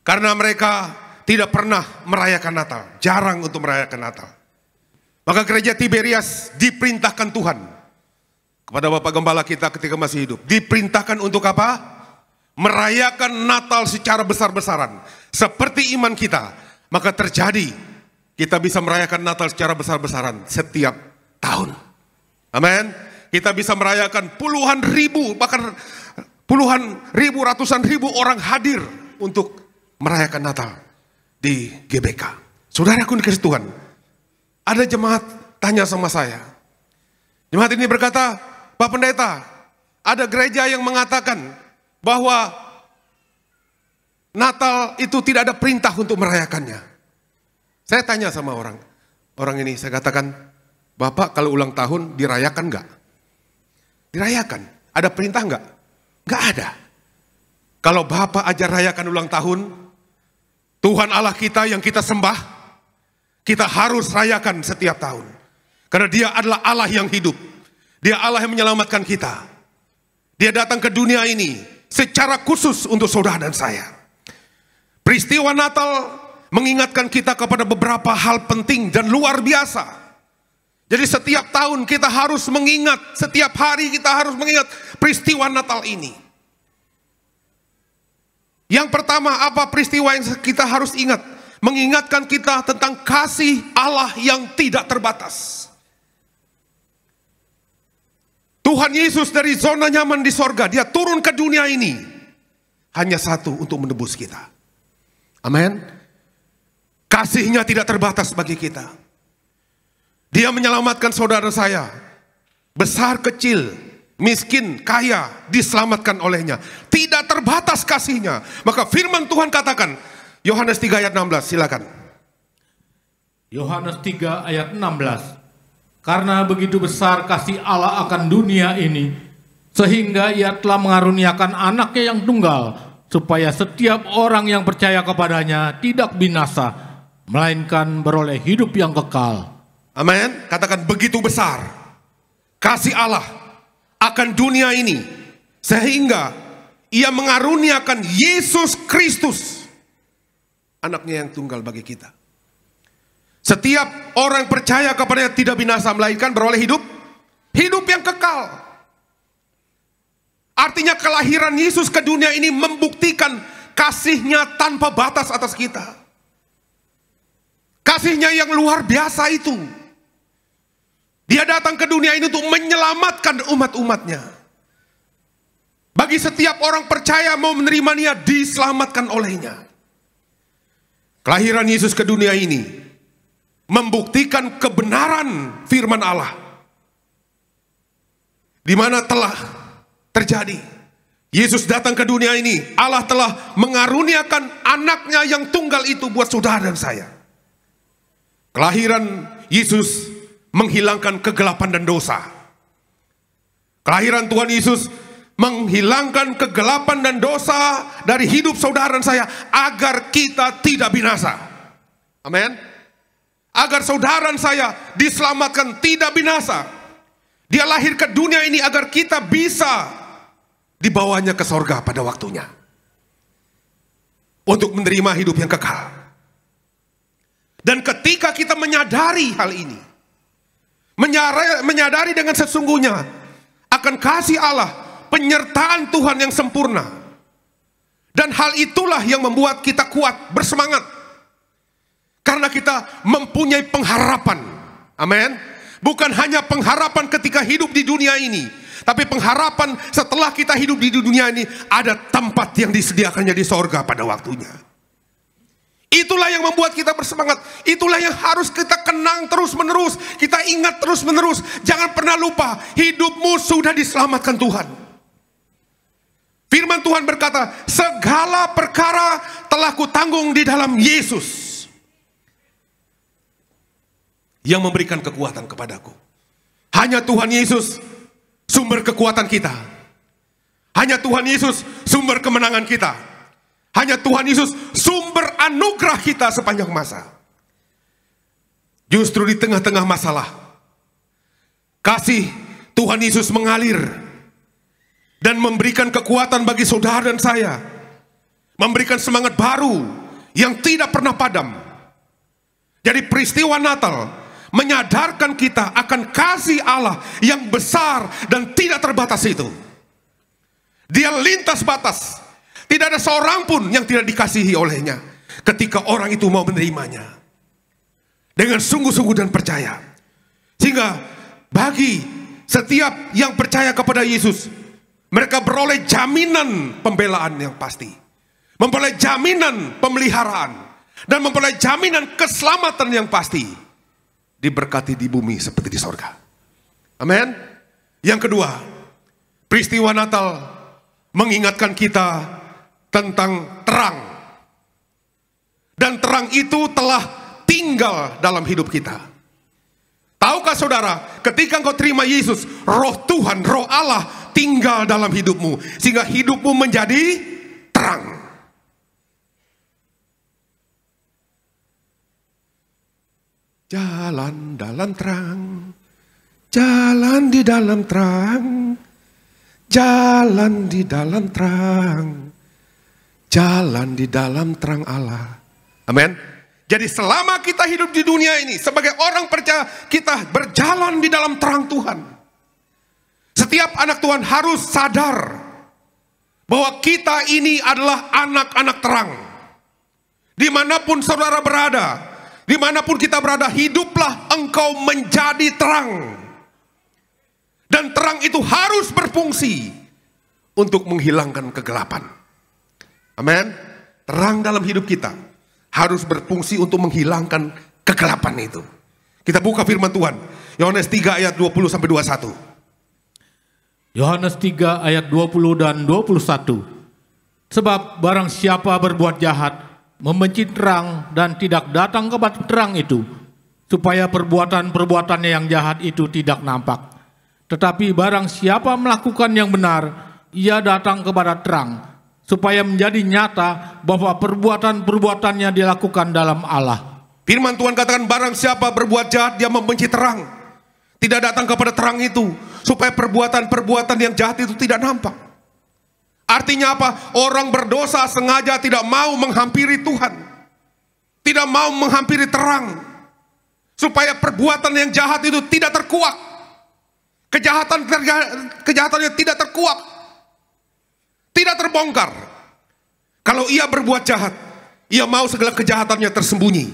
karena mereka tidak pernah merayakan Natal. Jarang untuk merayakan Natal. Maka gereja Tiberias diperintahkan Tuhan kepada Bapak Gembala kita ketika masih hidup. Diperintahkan untuk apa? Merayakan Natal secara besar-besaran. Seperti iman kita. Maka terjadi kita bisa merayakan Natal secara besar-besaran setiap tahun. Amin. Kita bisa merayakan puluhan ribu, bahkan puluhan ribu, ratusan ribu orang hadir untuk merayakan Natal di GBK. Saudaraku dikasih Tuhan, ada jemaat tanya sama saya, Jemaat ini berkata, Pak Pendeta, ada gereja yang mengatakan bahwa Natal itu tidak ada perintah untuk merayakannya. Saya tanya sama orang ini, saya katakan, Bapak kalau ulang tahun dirayakan enggak? Dirayakan. Ada perintah enggak? Enggak ada. Kalau Bapak ajar rayakan ulang tahun, Tuhan Allah kita yang kita sembah, kita harus rayakan setiap tahun. Karena Dia adalah Allah yang hidup. Dia Allah yang menyelamatkan kita. Dia datang ke dunia ini secara khusus untuk saudara dan saya. Peristiwa Natal mengingatkan kita kepada beberapa hal penting dan luar biasa. Jadi setiap tahun kita harus mengingat, setiap hari kita harus mengingat peristiwa Natal ini. Yang pertama, apa peristiwa yang kita harus ingat? Mengingatkan kita tentang kasih Allah yang tidak terbatas. Tuhan Yesus dari zona nyaman di sorga, Dia turun ke dunia ini hanya satu, untuk menebus kita. Amin. Kasihnya tidak terbatas bagi kita. Dia menyelamatkan saudara saya, besar kecil, miskin, kaya, diselamatkan olehnya. Tidak terbatas kasihnya. Maka firman Tuhan katakan, Yohanes 3 ayat 16, silakan. Yohanes 3 ayat 16. Karena begitu besar kasih Allah akan dunia ini, sehingga Ia telah mengaruniakan anaknya yang tunggal, supaya setiap orang yang percaya kepadanya tidak binasa, melainkan beroleh hidup yang kekal. Amin. Katakan, begitu besar kasih Allah akan dunia ini, sehingga Ia mengaruniakan Yesus Kristus, anaknya yang tunggal bagi kita. Setiap orang percaya kepadanya tidak binasa, melainkan beroleh hidup yang kekal. Artinya kelahiran Yesus ke dunia ini membuktikan kasih-Nya tanpa batas atas kita. Kasih-Nya yang luar biasa itu. Dia datang ke dunia ini untuk menyelamatkan umat-umatnya. Bagi setiap orang percaya mau menerimanya, diselamatkan olehnya. Kelahiran Yesus ke dunia ini membuktikan kebenaran firman Allah, di mana telah terjadi. Yesus datang ke dunia ini, Allah telah mengaruniakan anaknya yang tunggal itu buat saudara dan saya. Kelahiran Yesus menghilangkan kegelapan dan dosa. Kelahiran Tuhan Yesus menghilangkan kegelapan dan dosa dari hidup saudara dan saya, agar kita tidak binasa. Amin. Agar saudara dan saya diselamatkan, tidak binasa. Dia lahir ke dunia ini agar kita bisa dibawanya ke sorga pada waktunya, untuk menerima hidup yang kekal. Dan ketika kita menyadari hal ini, menyadari dengan sesungguhnya akan kasih Allah, penyertaan Tuhan yang sempurna, dan hal itulah yang membuat kita kuat, bersemangat. Karena kita mempunyai pengharapan. Amin. Bukan hanya pengharapan ketika hidup di dunia ini, tapi pengharapan setelah kita hidup di dunia ini, ada tempat yang disediakannya di sorga pada waktunya. Itulah yang membuat kita bersemangat. Itulah yang harus kita kenang terus menerus, kita ingat terus menerus. Jangan pernah lupa, hidupmu sudah diselamatkan Tuhan. Firman Tuhan berkata, segala perkara telah kutanggung di dalam Yesus, yang memberikan kekuatan kepadaku. Hanya Tuhan Yesus sumber kekuatan kita. Hanya Tuhan Yesus sumber kemenangan kita. Hanya Tuhan Yesus sumber anugerah kita sepanjang masa. Justru di tengah-tengah masalah, kasih Tuhan Yesus mengalir dan memberikan kekuatan bagi saudara dan saya. Memberikan semangat baru yang tidak pernah padam. Jadi peristiwa Natal menyadarkan kita akan kasih Allah yang besar dan tidak terbatas itu. Dia lintas batas. Tidak ada seorang pun yang tidak dikasihi olehnya ketika orang itu mau menerimanya dengan sungguh-sungguh dan percaya. Sehingga bagi setiap yang percaya kepada Yesus, mereka beroleh jaminan pembelaan yang pasti, memperoleh jaminan pemeliharaan, dan memperoleh jaminan keselamatan yang pasti. Diberkati di bumi seperti di sorga. Amin. Yang kedua, peristiwa Natal mengingatkan kita tentang terang. Dan terang itu telah tinggal dalam hidup kita. Tahukah saudara, ketika engkau terima Yesus, roh Tuhan, roh Allah tinggal dalam hidupmu. Sehingga hidupmu menjadi terang. Jalan dalam terang, jalan di dalam terang, jalan di dalam terang, jalan di dalam terang Allah. Amin. Jadi selama kita hidup di dunia ini, sebagai orang percaya, kita berjalan di dalam terang Tuhan. Setiap anak Tuhan harus sadar bahwa kita ini adalah anak-anak terang. Dimanapun saudara berada, dimanapun kita berada, hiduplah engkau menjadi terang. Dan terang itu harus berfungsi untuk menghilangkan kegelapan. Amin. Terang dalam hidup kita harus berfungsi untuk menghilangkan kegelapan itu. Kita buka firman Tuhan. Yohanes 3 ayat 20-21. Yohanes 3 ayat 20 dan 21. Sebab barang siapa berbuat jahat, membenci terang dan tidak datang kepada terang itu, supaya perbuatan-perbuatannya yang jahat itu tidak nampak. Tetapi barang siapa melakukan yang benar, ia datang kepada terang, supaya menjadi nyata bahwa perbuatan-perbuatannya dilakukan dalam Allah. Firman Tuhan katakan, barang siapa berbuat jahat, dia membenci terang, tidak datang kepada terang itu, supaya perbuatan-perbuatan yang jahat itu tidak nampak. Artinya apa? Orang berdosa sengaja tidak mau menghampiri Tuhan, tidak mau menghampiri terang, supaya perbuatan yang jahat itu tidak terkuak. Kejahatannya tidak terkuak, tidak terbongkar. Kalau ia berbuat jahat, ia mau segala kejahatannya tersembunyi.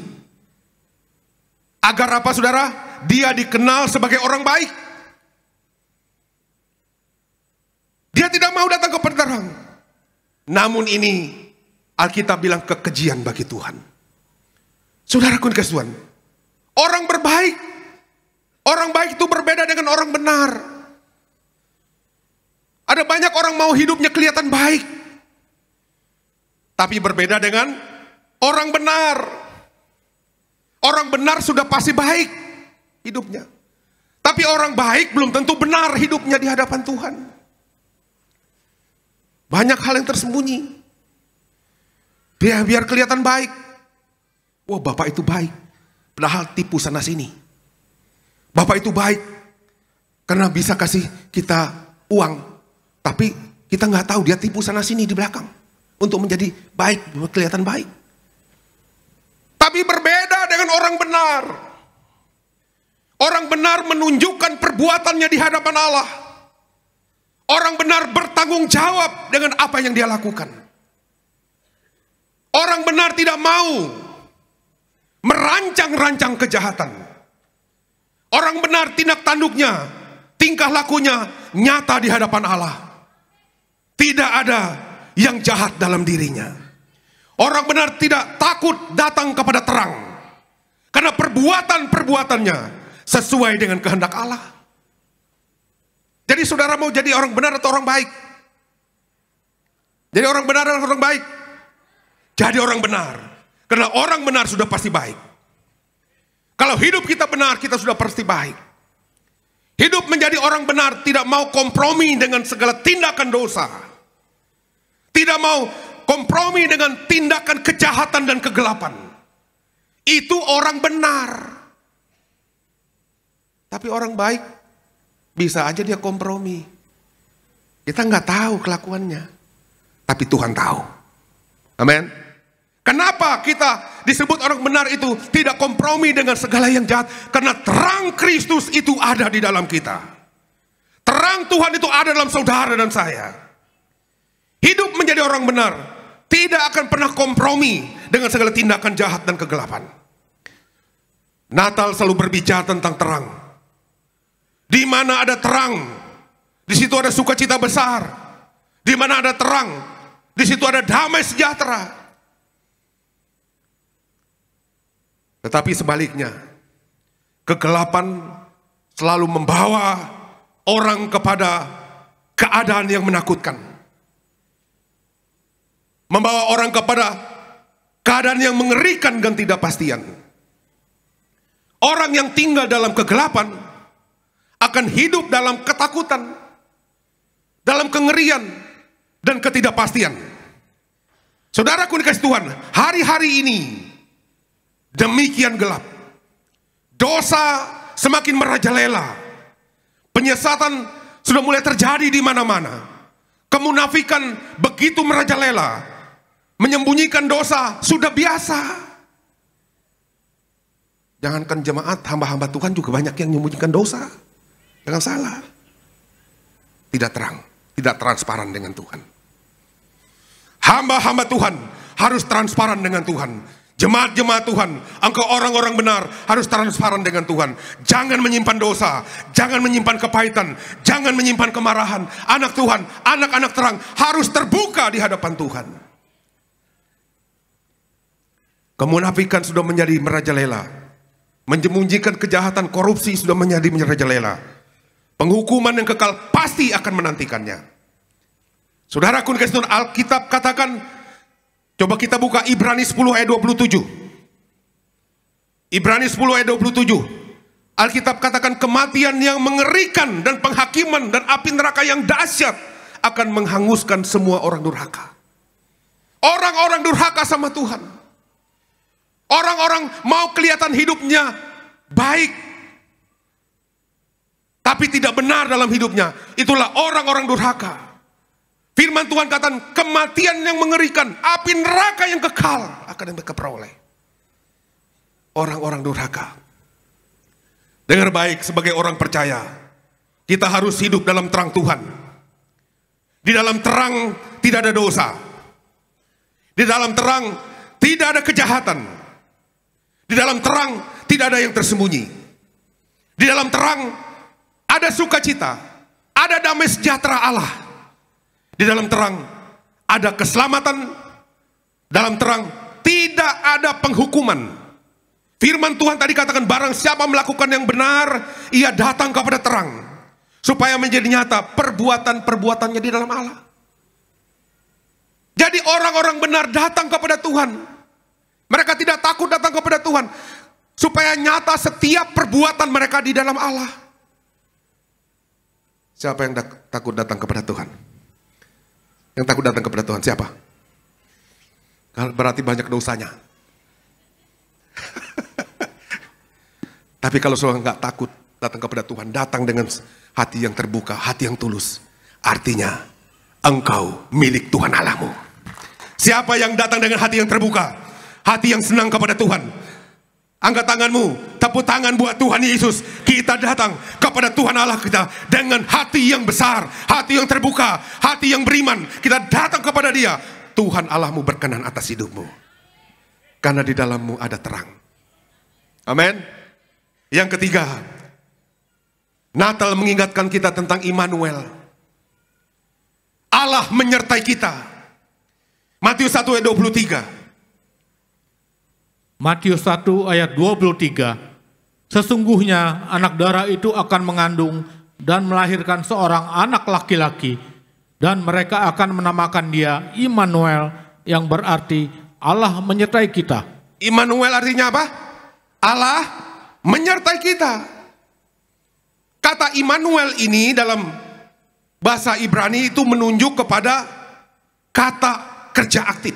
Agar apa saudara? Dia dikenal sebagai orang baik. Dia tidak mau datang ke terang. Namun ini Alkitab bilang kekejian bagi Tuhan. Saudaraku yang kasih Tuhan, orang berbaik, orang baik itu berbeda dengan orang benar. Ada banyak orang mau hidupnya kelihatan baik, tapi berbeda dengan orang benar. Orang benar sudah pasti baik hidupnya, tapi orang baik belum tentu benar hidupnya di hadapan Tuhan. Banyak hal yang tersembunyi. Biar kelihatan baik. Wah, bapak itu baik, padahal tipu sana sini. Bapak itu baik karena bisa kasih kita uang, tapi kita nggak tahu dia tipu sana sini di belakang untuk menjadi baik, kelihatan baik. Tapi berbeda dengan orang benar. Orang benar menunjukkan perbuatannya di hadapan Allah. Orang benar bertanggung jawab dengan apa yang dia lakukan. Orang benar tidak mau merancang-rancang kejahatan. Orang benar tindak tanduknya, tingkah lakunya nyata di hadapan Allah. Tidak ada yang jahat dalam dirinya. Orang benar tidak takut datang kepada terang, karena perbuatan-perbuatannya sesuai dengan kehendak Allah. Jadi saudara mau jadi orang benar atau orang baik? Jadi orang benar atau orang baik? Jadi orang benar. Karena orang benar sudah pasti baik. Kalau hidup kita benar, kita sudah pasti baik. Hidup menjadi orang benar tidak mau kompromi dengan segala tindakan dosa. Tidak mau kompromi dengan tindakan kejahatan dan kegelapan. Itu orang benar. Tapi orang baik bisa aja dia kompromi. Kita nggak tahu kelakuannya, tapi Tuhan tahu. Amin. Kenapa kita disebut orang benar itu tidak kompromi dengan segala yang jahat? Karena terang Kristus itu ada di dalam kita. Terang Tuhan itu ada dalam saudara dan saya. Hidup menjadi orang benar tidak akan pernah kompromi dengan segala tindakan jahat dan kegelapan. Natal selalu berbicara tentang terang. Di mana ada terang, di situ ada sukacita besar. Di mana ada terang, di situ ada damai sejahtera. Tetapi sebaliknya, kegelapan selalu membawa orang kepada keadaan yang menakutkan. Membawa orang kepada keadaan yang mengerikan dan tidak pastian. Orang yang tinggal dalam kegelapan akan hidup dalam ketakutan, dalam kengerian dan ketidakpastian. Saudaraku dikasih Tuhan, hari-hari ini demikian gelap. Dosa semakin merajalela. Penyesatan sudah mulai terjadi di mana-mana. Kemunafikan begitu merajalela. Menyembunyikan dosa sudah biasa. Jangankan jemaat, hamba-hamba Tuhan juga banyak yang menyembunyikan dosa. Jangan salah. Tidak terang, tidak transparan dengan Tuhan. Hamba-hamba Tuhan harus transparan dengan Tuhan. Jemaat-jemaat Tuhan, engkau orang-orang benar harus transparan dengan Tuhan. Jangan menyimpan dosa, jangan menyimpan kepahitan, jangan menyimpan kemarahan. Anak Tuhan, anak-anak terang harus terbuka di hadapan Tuhan. Kemunafikan sudah menjadi merajalela. Menyembunyikan kejahatan, korupsi sudah menjadi merajalela. Penghukuman yang kekal pasti akan menantikannya. Saudaraku dikasih Tuhan, Alkitab katakan, coba kita buka Ibrani 10 ayat 27. Ibrani 10 ayat 27. Alkitab katakan kematian yang mengerikan dan penghakiman dan api neraka yang dahsyat akan menghanguskan semua orang durhaka. Orang-orang durhaka sama Tuhan. Orang-orang mau kelihatan hidupnya baik, tapi tidak benar dalam hidupnya. Itulah orang-orang durhaka. Firman Tuhan katakan kematian yang mengerikan, api neraka yang kekal akan mereka peroleh. Orang-orang durhaka. Dengar baik, sebagai orang percaya, kita harus hidup dalam terang Tuhan. Di dalam terang tidak ada dosa. Di dalam terang tidak ada kejahatan. Di dalam terang tidak ada yang tersembunyi. Di dalam terang ada sukacita, ada damai sejahtera Allah. Di dalam terang ada keselamatan. Dalam terang tidak ada penghukuman. Firman Tuhan tadi katakan barang siapa melakukan yang benar, ia datang kepada terang. Supaya menjadi nyata perbuatan-perbuatannya di dalam Allah. Jadi orang-orang benar datang kepada Tuhan. Mereka tidak takut datang kepada Tuhan. Supaya nyata setiap perbuatan mereka di dalam Allah. Siapa yang takut datang kepada Tuhan? Yang takut datang kepada Tuhan siapa? Berarti banyak dosanya. Tapi kalau saudara nggak takut datang kepada Tuhan, datang dengan hati yang terbuka, hati yang tulus, artinya engkau milik Tuhan Allahmu. Siapa yang datang dengan hati yang terbuka, hati yang senang kepada Tuhan, angkat tanganmu, tepuk tangan buat Tuhan Yesus. Kita datang kepada Tuhan Allah kita dengan hati yang besar, hati yang terbuka, hati yang beriman. Kita datang kepada Dia. Tuhan Allahmu berkenan atas hidupmu, karena di dalammu ada terang. Amin. Yang ketiga, Natal mengingatkan kita tentang Immanuel. Allah menyertai kita. Matius 1 ayat 23. Matius 1 ayat 23. Sesungguhnya anak darah itu akan mengandung dan melahirkan seorang anak laki-laki, dan mereka akan menamakan dia Immanuel, yang berarti Allah menyertai kita. Immanuel artinya apa? Allah menyertai kita. Kata Immanuel ini dalam bahasa Ibrani itu menunjuk kepada kata kerja aktif.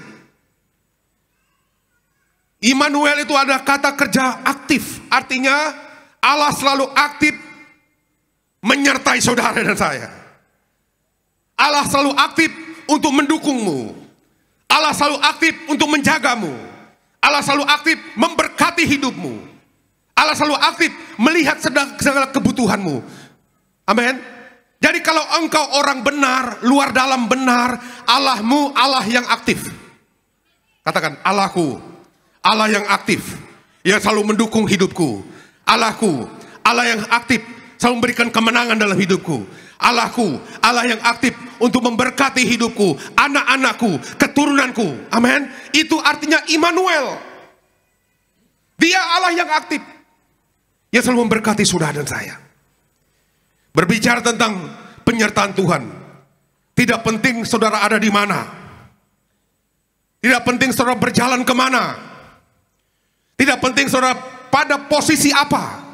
Immanuel itu ada kata kerja aktif. Artinya Allah selalu aktif menyertai saudara dan saya. Allah selalu aktif untuk mendukungmu. Allah selalu aktif untuk menjagamu. Allah selalu aktif memberkati hidupmu. Allah selalu aktif melihat segala kebutuhanmu. Amin. Jadi kalau engkau orang benar, luar dalam benar, Allahmu Allah yang aktif. Katakan, Allahku, Allah yang aktif, yang selalu mendukung hidupku. Allahku, Allah yang aktif, selalu memberikan kemenangan dalam hidupku. Allahku, Allah yang aktif untuk memberkati hidupku, anak-anakku, keturunanku. Amin. Itu artinya Immanuel. Dia Allah yang aktif, yang selalu memberkati saudara dan saya. berbicara tentang penyertaan Tuhan. Tidak penting saudara ada di mana. Tidak penting saudara berjalan kemana. Tidak penting saudara pada posisi apa.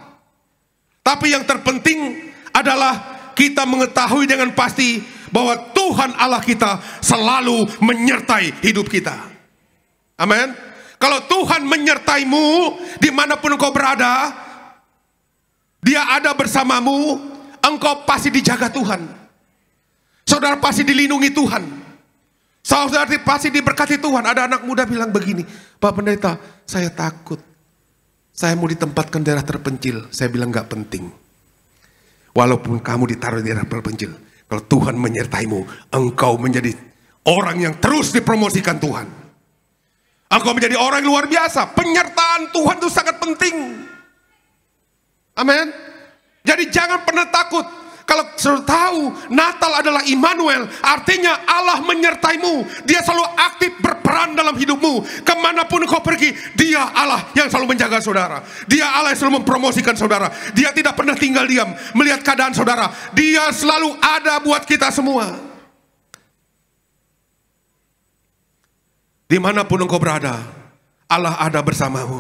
Tapi yang terpenting adalah kita mengetahui dengan pasti bahwa Tuhan Allah kita selalu menyertai hidup kita. Amin. Kalau Tuhan menyertaimu dimanapun engkau berada, Dia ada bersamamu, engkau pasti dijaga Tuhan. Saudara pasti dilindungi Tuhan. Saudara pasti diberkati Tuhan. Ada anak muda bilang begini, Pak Pendeta, saya takut. Saya mau ditempatkan daerah terpencil. Saya bilang gak penting. Walaupun kamu ditaruh di daerah terpencil, kalau Tuhan menyertaimu, engkau menjadi orang yang terus dipromosikan Tuhan. Engkau menjadi orang yang luar biasa. Penyertaan Tuhan itu sangat penting. Amin. Jadi jangan pernah takut. Kalau saudara tahu Natal adalah Immanuel, artinya Allah menyertaimu. Dia selalu aktif berperan dalam hidupmu. Kemanapun kau pergi, Dia Allah yang selalu menjaga saudara. Dia Allah yang selalu mempromosikan saudara. Dia tidak pernah tinggal diam melihat keadaan saudara. Dia selalu ada buat kita semua. Dimanapun engkau berada, Allah ada bersamamu.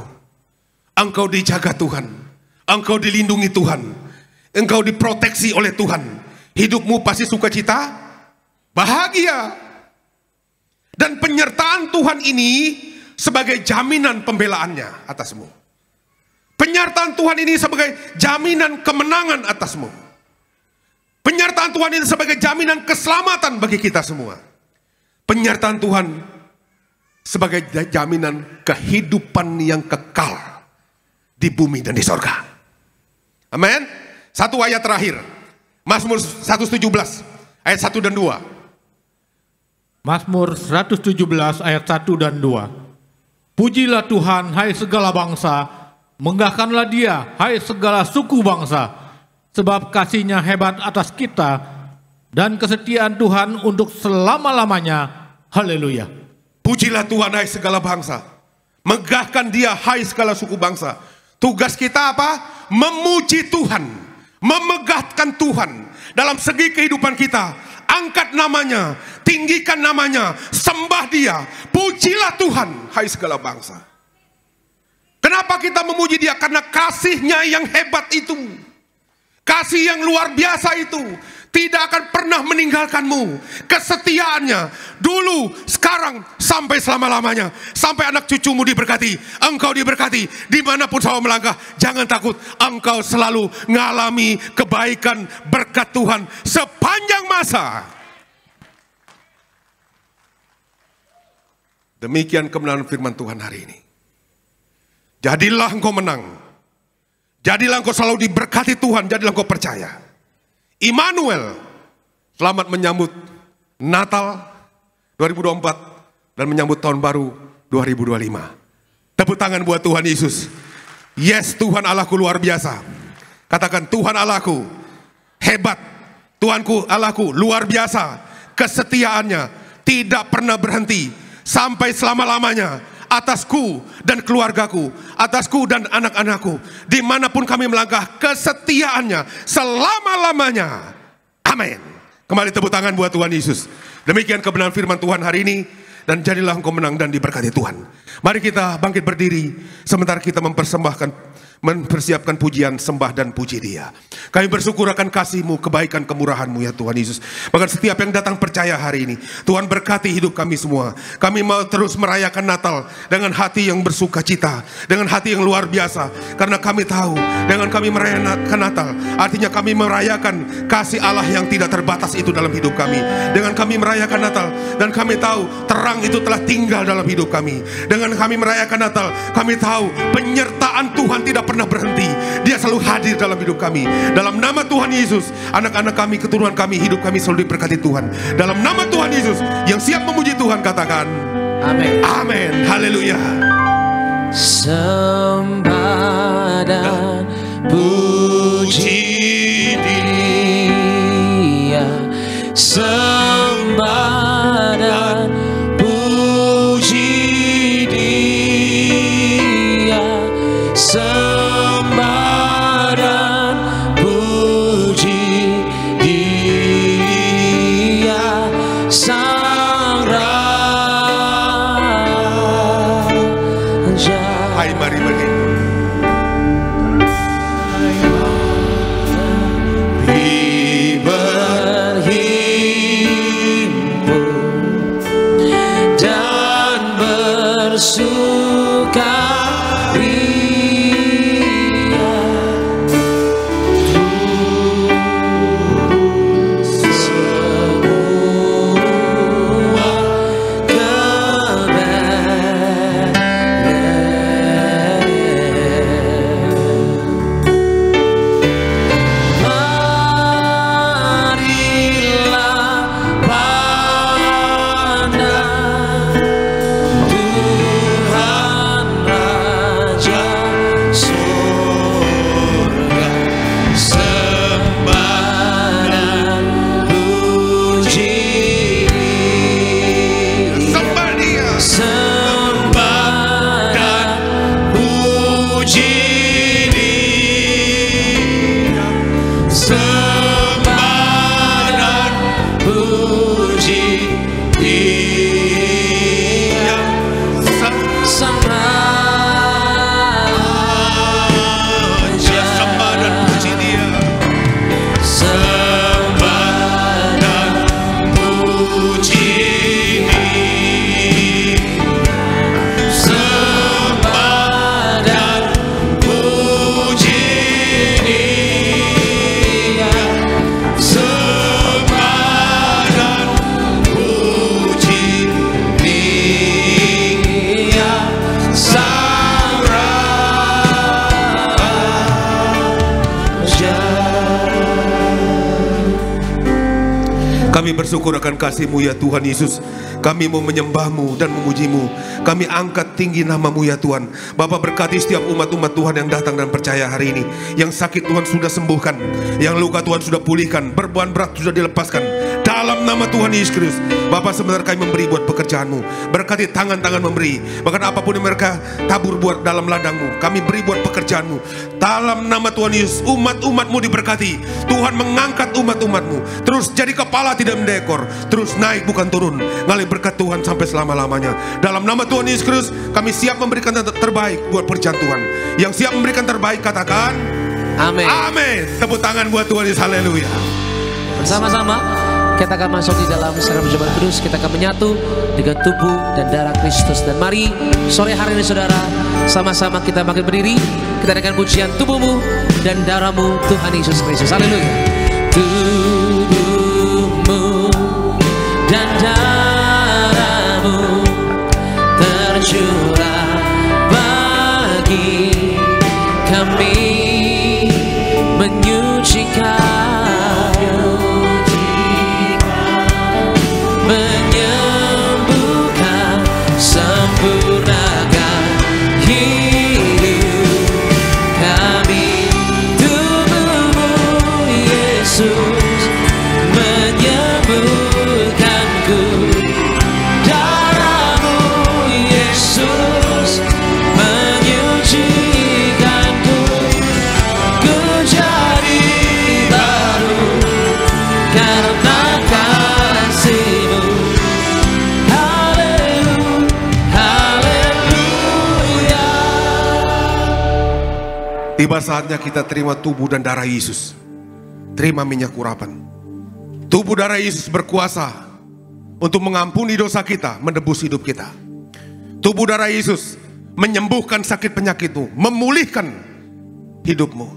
Engkau dijaga Tuhan. Engkau dilindungi Tuhan. Engkau diproteksi oleh Tuhan. Hidupmu pasti sukacita, bahagia. Dan penyertaan Tuhan ini sebagai jaminan pembelaannya atasmu. Penyertaan Tuhan ini sebagai jaminan kemenangan atasmu. Penyertaan Tuhan ini sebagai jaminan keselamatan bagi kita semua. Penyertaan Tuhan sebagai jaminan kehidupan yang kekal di bumi dan di sorga. Amin. Satu ayat terakhir, Mazmur 117 ayat 1 dan 2. Mazmur 117 ayat 1 dan 2. Pujilah Tuhan, hai segala bangsa, megahkanlah Dia, hai segala suku bangsa, sebab kasih-Nya hebat atas kita, dan kesetiaan Tuhan untuk selama-lamanya. Haleluya. Pujilah Tuhan, hai segala bangsa, megahkan Dia, hai segala suku bangsa. Tugas kita apa? Memuji Tuhan, memegahkan Tuhan dalam segi kehidupan kita. Angkat namanya, tinggikan namanya, sembah Dia, pujilah Tuhan, hai segala bangsa. Kenapa kita memuji Dia? Karena kasih-Nya yang hebat itu, kasih yang luar biasa itu tidak akan pernah meninggalkanmu. Kesetiaannya dulu, sekarang, sampai selama-lamanya. Sampai anak cucumu diberkati, engkau diberkati. Dimanapun saudara melangkah, jangan takut. Engkau selalu mengalami kebaikan berkat Tuhan sepanjang masa. Demikian kebenaran firman Tuhan hari ini. Jadilah engkau menang. Jadilah engkau selalu diberkati Tuhan. Jadilah engkau percaya. Immanuel, selamat menyambut Natal 2024 dan menyambut tahun baru 2025. Tepuk tangan buat Tuhan Yesus. Yes, Tuhan Allahku luar biasa. Katakan, Tuhan Allahku hebat. Tuhanku Allahku luar biasa. Kesetiaannya tidak pernah berhenti sampai selama-lamanya. Atasku dan keluargaku, atasku dan anak-anakku, dimanapun kami melangkah, kesetiaannya selama-lamanya. Amin. Kembali tepuk tangan buat Tuhan Yesus. Demikian kebenaran firman Tuhan hari ini. Dan jadilah engkau menang dan diberkati Tuhan. Mari kita bangkit berdiri sementara kita mempersiapkan pujian, sembah dan puji Dia. Kami bersyukur akan kasih-Mu, kebaikan, kemurahan-Mu ya Tuhan Yesus. Bahkan setiap yang datang percaya hari ini, Tuhan berkati hidup kami semua. Kami mau terus merayakan Natal dengan hati yang bersuka cita, dengan hati yang luar biasa. Karena kami tahu dengan kami merayakan Natal, artinya kami merayakan kasih Allah yang tidak terbatas itu dalam hidup kami. Dengan kami merayakan Natal, dan kami tahu terang itu telah tinggal dalam hidup kami. Dengan kami merayakan Natal, kami tahu penyertaan Tuhan tidak pernah berhenti. Dia selalu hadir dalam hidup kami. Dalam nama Tuhan Yesus, anak-anak kami, keturunan kami, hidup kami selalu diberkati Tuhan. Dalam nama Tuhan Yesus, yang siap memuji Tuhan katakan amin. Amin. Haleluya. Sembah dan puji Dia, sembah dan puji Dia, sembah dan puji Kami bersyukur akan kasih-Mu ya Tuhan Yesus. Kami mau menyembah-Mu dan memuji-Mu. Kami angkat tinggi nama-Mu ya Tuhan. Bapak berkati setiap umat-umat Tuhan yang datang dan percaya hari ini. Yang sakit Tuhan sudah sembuhkan, yang luka Tuhan sudah pulihkan, beban berat sudah dilepaskan. Dalam nama Tuhan Yesus Kristus. Bapak sebenarnya kami memberi buat pekerjaan-Mu. Berkati tangan-tangan memberi. Bahkan apapun yang mereka tabur buat dalam ladang-Mu, kami beri buat pekerjaan-Mu. Dalam nama Tuhan Yesus, umat-umat-Mu diberkati. Tuhan mengangkat umat-umat-Mu. Terus jadi kepala tidak mendekor, terus naik bukan turun. Ngalir berkat Tuhan sampai selama-lamanya. Dalam nama Tuhan Yesus Kristus, kami siap memberikan yang terbaik buat pekerjaan Tuhan. Yang siap memberikan terbaik katakan Amin. Amin. Tepuk tangan buat Tuhan Yesus. Haleluya. Bersama-sama kita akan masuk di dalam serah perjamuan kudus. Kita akan menyatu dengan tubuh dan darah Kristus. Dan mari sore hari ini saudara, sama-sama kita bangkit berdiri. Kita dengan pujian tubuhmu dan darahmu Tuhan Yesus Kristus. Haleluya. Tubuhmu dan darahmu tercurah bagi kami, menyucikan, menyembuhkan, sempurnakan hidup kami. Tubuhmu Yesus menyembuhkanku, darahmu Yesus menyucikanku. Ku jadi baru karena kasih-Mu. Haleluya. Tiba saatnya kita terima tubuh dan darah Yesus. Terima minyak urapan. Tubuh darah Yesus berkuasa untuk mengampuni dosa kita, menebus hidup kita. Tubuh darah Yesus menyembuhkan sakit penyakitmu, memulihkan hidupmu.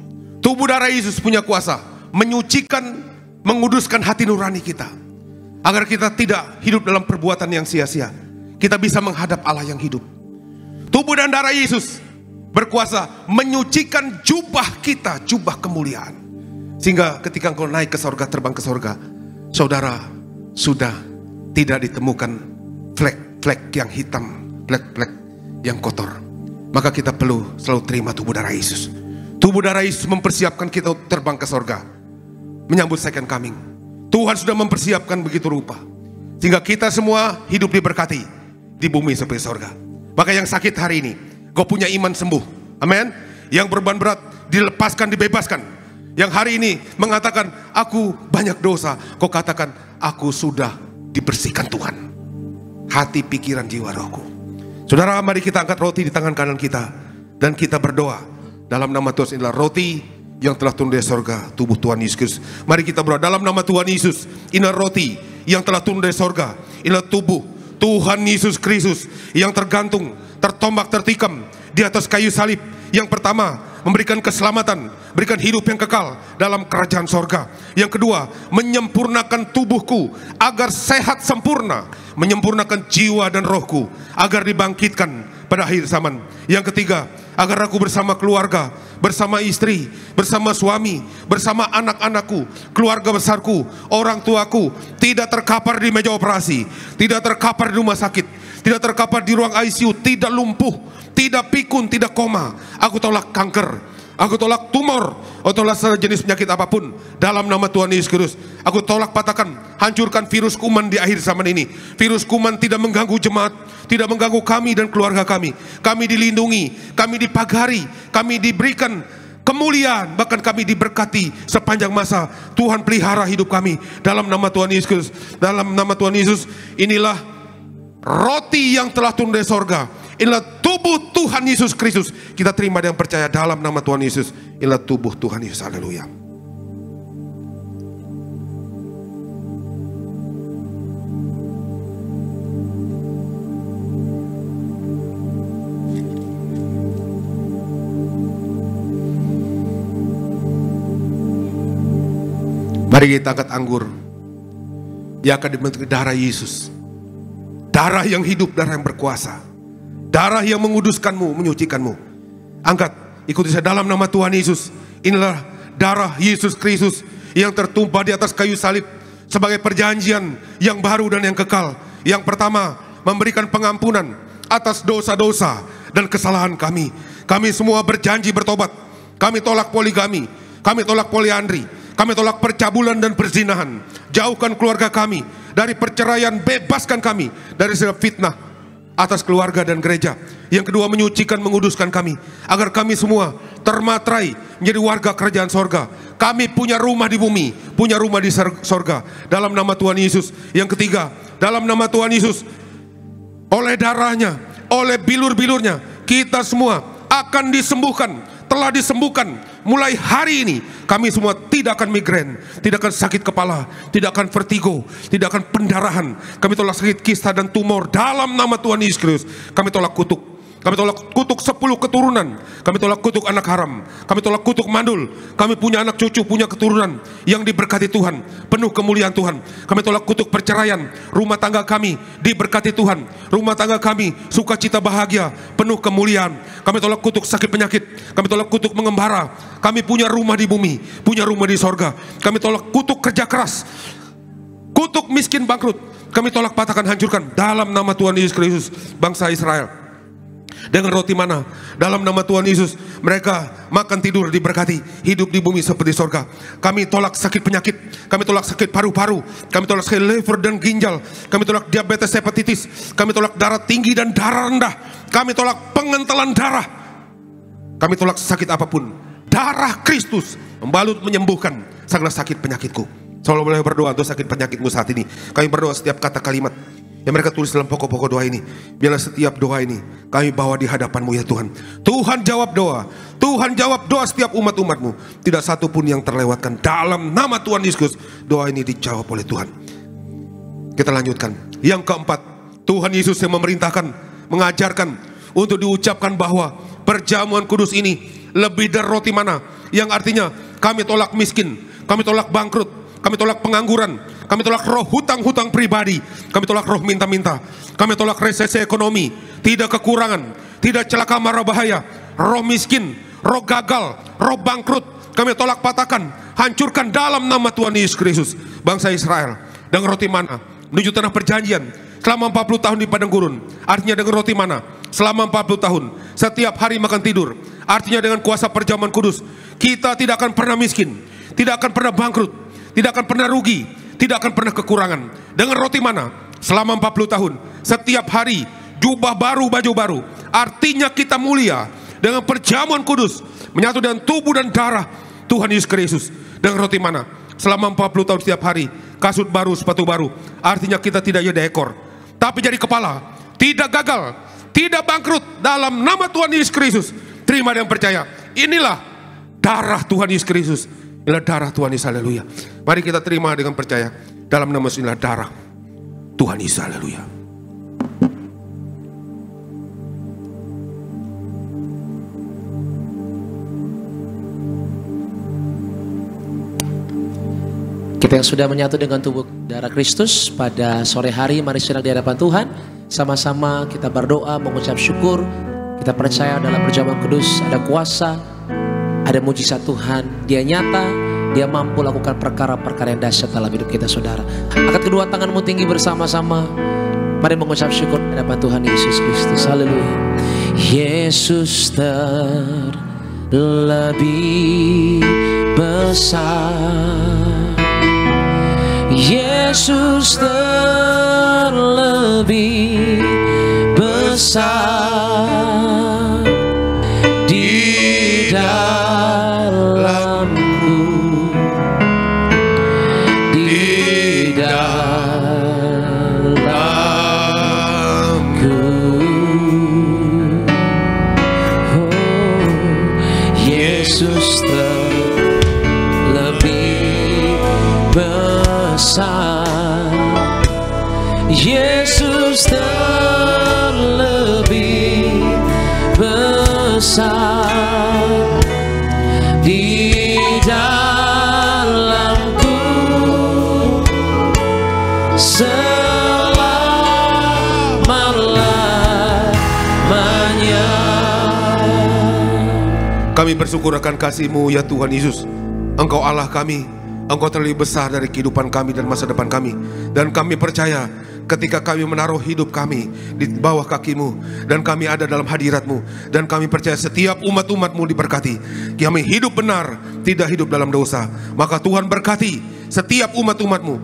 Tubuh darah Yesus punya kuasa menyucikan, menguduskan hati nurani kita, agar kita tidak hidup dalam perbuatan yang sia-sia. Kita bisa menghadap Allah yang hidup. Tubuh dan darah Yesus berkuasa menyucikan jubah kita, jubah kemuliaan. Sehingga ketika engkau naik ke sorga, terbang ke sorga, saudara sudah tidak ditemukan flek-flek yang hitam, flek-flek yang kotor. Maka kita perlu selalu terima tubuh darah Yesus. Tubuh darah Yesus mempersiapkan kita untuk terbang ke sorga, menyambut second coming. Tuhan sudah mempersiapkan begitu rupa, sehingga kita semua hidup diberkati di bumi sampai sorga. Maka yang sakit hari ini, kau punya iman sembuh. Amin. Yang beban berat dilepaskan, dibebaskan. Yang hari ini mengatakan aku banyak dosa, kau katakan aku sudah dibersihkan Tuhan. Hati, pikiran, jiwa, rohku. Saudara, mari kita angkat roti di tangan kanan kita dan kita berdoa dalam nama Tuhan. Inilah roti yang telah turun dari sorga, tubuh Tuhan Yesus Kristus. Mari kita berdoa dalam nama Tuhan Yesus. Inilah roti yang telah turun dari sorga. Inilah tubuh Tuhan Yesus Kristus yang tergantung, tertombak, tertikam di atas kayu salib. Yang pertama, memberikan keselamatan, berikan hidup yang kekal dalam kerajaan sorga. Yang kedua, menyempurnakan tubuhku agar sehat sempurna, menyempurnakan jiwa dan rohku agar dibangkitkan pada akhir zaman. Yang ketiga, agar aku bersama keluarga, bersama istri, bersama suami, bersama anak-anakku, keluarga besarku, orang tuaku, tidak terkapar di meja operasi, tidak terkapar di rumah sakit, tidak terkapar di ruang ICU, tidak lumpuh, tidak pikun, tidak koma. Aku tolak kanker, aku tolak tumor, aku tolak sejenis penyakit apapun dalam nama Tuhan Yesus Kristus. Aku tolak, patahkan, hancurkan virus kuman di akhir zaman ini. Virus kuman tidak mengganggu jemaat, tidak mengganggu kami dan keluarga kami. Kami dilindungi, kami dipagari, kami diberikan kemuliaan, bahkan kami diberkati sepanjang masa. Tuhan pelihara hidup kami dalam nama Tuhan Yesus Kristus. Dalam nama Tuhan Yesus, inilah roti yang telah turun dari sorga. Inilah tubuh Tuhan Yesus Kristus. Kita terima dan percaya dalam nama Tuhan Yesus. Inilah tubuh Tuhan Yesus. Haleluya. Mari kita angkat anggur yang akan dibentuk darah Yesus. Darah yang hidup, darah yang berkuasa, darah yang menguduskanmu, menyucikanmu. Angkat, ikuti saya dalam nama Tuhan Yesus. Inilah darah Yesus Kristus yang tertumpah di atas kayu salib, sebagai perjanjian yang baru dan yang kekal. Yang pertama, memberikan pengampunan atas dosa-dosa dan kesalahan kami. Kami semua berjanji bertobat. Kami tolak poligami, kami tolak poliandri, kami tolak percabulan dan perzinahan. Jauhkan keluarga kami dari perceraian, bebaskan kami dari segala fitnah atas keluarga dan gereja. Yang kedua, menyucikan, menguduskan kami, agar kami semua termatrai menjadi warga kerajaan sorga. Kami punya rumah di bumi, punya rumah di sorga, dalam nama Tuhan Yesus. Yang ketiga, dalam nama Tuhan Yesus, oleh darahnya, oleh bilur-bilurnya, kita semua akan disembuhkan, telah disembuhkan. Mulai hari ini kami semua tidak akan migrain, tidak akan sakit kepala, tidak akan vertigo, tidak akan pendarahan. Kami tolak sakit kista dan tumor dalam nama Tuhan Yesus Kristus. Kami tolak kutuk. Kami tolak kutuk 10 keturunan. Kami tolak kutuk anak haram. Kami tolak kutuk mandul. Kami punya anak cucu, punya keturunan yang diberkati Tuhan, penuh kemuliaan Tuhan. Kami tolak kutuk perceraian. Rumah tangga kami diberkati Tuhan. Rumah tangga kami sukacita bahagia, penuh kemuliaan. Kami tolak kutuk sakit penyakit. Kami tolak kutuk mengembara. Kami punya rumah di bumi, punya rumah di sorga. Kami tolak kutuk kerja keras, kutuk miskin bangkrut. Kami tolak, patahkan, hancurkan dalam nama Tuhan Yesus Kristus. Bangsa Israel dengan roti mana, dalam nama Tuhan Yesus, mereka makan, tidur, diberkati, hidup di bumi seperti sorga. Kami tolak sakit penyakit, kami tolak sakit paru-paru, kami tolak sakit liver dan ginjal, kami tolak diabetes, hepatitis, kami tolak darah tinggi dan darah rendah, kami tolak pengentalan darah, kami tolak sakit apapun. Darah Kristus membalut, menyembuhkan segala sakit penyakitku. Selalu boleh berdoa untuk sakit penyakitmu saat ini. Kami berdoa setiap kata kalimat yang mereka tulis dalam pokok-pokok doa ini. Biarlah setiap doa ini kami bawa di hadapan-Mu ya Tuhan. Tuhan jawab doa. Tuhan jawab doa setiap umat-umat-Mu. Tidak satu pun yang terlewatkan. Dalam nama Tuhan Yesus, doa ini dijawab oleh Tuhan. Kita lanjutkan. Yang keempat, Tuhan Yesus yang memerintahkan, mengajarkan untuk diucapkan bahwa perjamuan kudus ini lebih dari roti mana, yang artinya kami tolak miskin, kami tolak bangkrut, kami tolak pengangguran, kami tolak roh hutang-hutang pribadi, kami tolak roh minta-minta, kami tolak resesi ekonomi, tidak kekurangan, tidak celaka mara bahaya, roh miskin, roh gagal, roh bangkrut, kami tolak, patahkan, hancurkan dalam nama Tuhan Yesus Kristus. Bangsa Israel dengan roti mana menuju tanah perjanjian selama 40 tahun di padang gurun. Artinya dengan roti mana selama 40 tahun, setiap hari makan tidur. Artinya dengan kuasa perjamuan kudus, kita tidak akan pernah miskin, tidak akan pernah bangkrut, tidak akan pernah rugi, tidak akan pernah kekurangan. Dengan roti mana selama 40 tahun, setiap hari jubah baru, baju baru. Artinya kita mulia dengan perjamuan kudus, menyatu dengan tubuh dan darah Tuhan Yesus Kristus. Dengan roti mana selama 40 tahun, setiap hari kasut baru, sepatu baru. Artinya kita tidak jadi ekor, tapi jadi kepala. Tidak gagal, tidak bangkrut dalam nama Tuhan Yesus Kristus. Terima dan percaya. Inilah darah Tuhan Yesus Kristus. Inilah darah Tuhan Yesus. Haleluya. Mari kita terima dengan percaya. Dalam nama Yesus, inilah darah Tuhan Yesus. Haleluya. Kita yang sudah menyatu dengan tubuh darah Kristus pada sore hari, mari sedang di hadapan Tuhan. Sama-sama kita berdoa, mengucap syukur. Kita percaya dalam perjamuan kudus ada kuasa, ada mujizat Tuhan. Dia nyata, Dia mampu lakukan perkara-perkara yang dahsyat dalam hidup kita, saudara. Angkat kedua tanganmu tinggi bersama-sama. Mari mengucap syukur di hadapan Tuhan Yesus Kristus. Haleluya. Yesus terlebih besar, Yesus terlebih besar di dalamku, di dalamku. Oh, Yesus terlebih besar, Yesus terlebih besar di dalamku selama-lamanya. Kami bersyukur akan kasih-Mu ya Tuhan Yesus. Engkau Allah kami, Engkau terlebih besar dari kehidupan kami dan masa depan kami. Dan kami percaya ketika kami menaruh hidup kami di bawah kaki-Mu, dan kami ada dalam hadirat-Mu, dan kami percaya setiap umat-umat-Mu diberkati. Kami hidup benar, tidak hidup dalam dosa. Maka Tuhan berkati setiap umat-umat-Mu.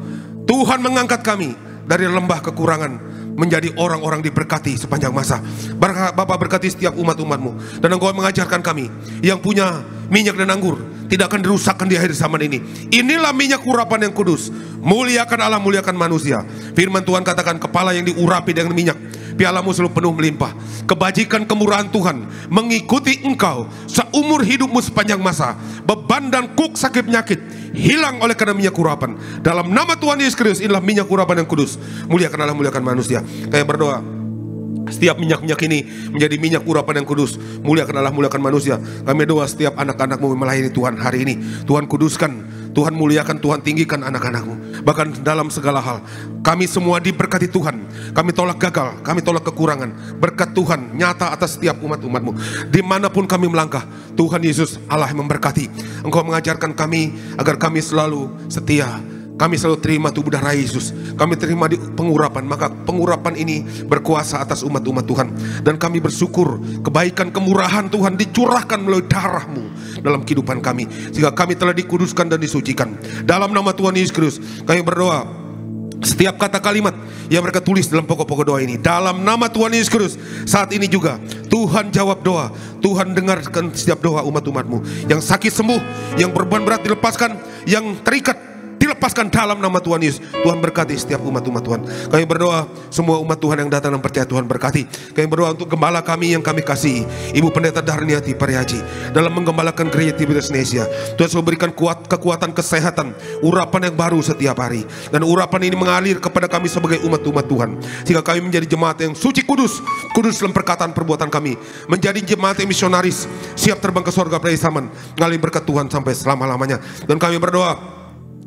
Tuhan mengangkat kami dari lembah kekurangan menjadi orang-orang diberkati sepanjang masa. Bapa berkati setiap umat-umat-Mu, dan Engkau mengajarkan kami yang punya minyak dan anggur tidak akan dirusakkan di akhir zaman ini. Inilah minyak urapan yang kudus. Muliakan Allah, muliakan manusia. Firman Tuhan katakan, kepala yang diurapi dengan minyak, pialamu selalu penuh melimpah. Kebajikan kemurahan Tuhan mengikuti engkau seumur hidupmu sepanjang masa. Beban dan kuk sakit penyakit hilang oleh karena minyak urapan. Dalam nama Tuhan Yesus Kristus, inilah minyak urapan yang kudus. Muliakan Allah, muliakan manusia. Kami berdoa, setiap minyak-minyak ini menjadi minyak urapan yang kudus. Muliakan Allah, muliakan manusia. Kami doa setiap anak-anak-Mu melayani Tuhan hari ini. Tuhan kuduskan, Tuhan muliakan, Tuhan tinggikan anak-anak-Mu. Bahkan dalam segala hal, kami semua diberkati Tuhan. Kami tolak gagal, kami tolak kekurangan. Berkat Tuhan nyata atas setiap umat-umat-Mu. Dimanapun kami melangkah, Tuhan Yesus Allah yang memberkati. Engkau mengajarkan kami agar kami selalu setia. Kami selalu terima tubuh darah Yesus. Kami terima di pengurapan. Maka pengurapan ini berkuasa atas umat-umat Tuhan. Dan kami bersyukur kebaikan kemurahan Tuhan dicurahkan melalui darah-Mu dalam kehidupan kami, sehingga kami telah dikuduskan dan disucikan. Dalam nama Tuhan Yesus Kristus kami berdoa. Setiap kata kalimat yang mereka tulis dalam pokok-pokok doa ini, dalam nama Tuhan Yesus Kristus, saat ini juga Tuhan jawab doa. Tuhan dengarkan setiap doa umat-umat-Mu. Yang sakit sembuh, yang beban berat dilepaskan, yang terikat dilepaskan dalam nama Tuhan Yesus. Tuhan berkati setiap umat-umat Tuhan. Kami berdoa semua umat Tuhan yang datang dan percaya, Tuhan berkati. Kami berdoa untuk gembala kami yang kami kasihi, Ibu Pendeta Darniati Pariaji, dalam menggembalakan gereja Tiberias Nesia. Tuhan selalu berikan kekuatan, kesehatan, urapan yang baru setiap hari. Dan urapan ini mengalir kepada kami sebagai umat-umat Tuhan, sehingga kami menjadi jemaat yang suci, kudus dalam perkataan perbuatan kami. Menjadi jemaat yang misionaris, siap terbang ke surga pada zaman, mengalir berkat Tuhan sampai selama-lamanya. Dan kami berdoa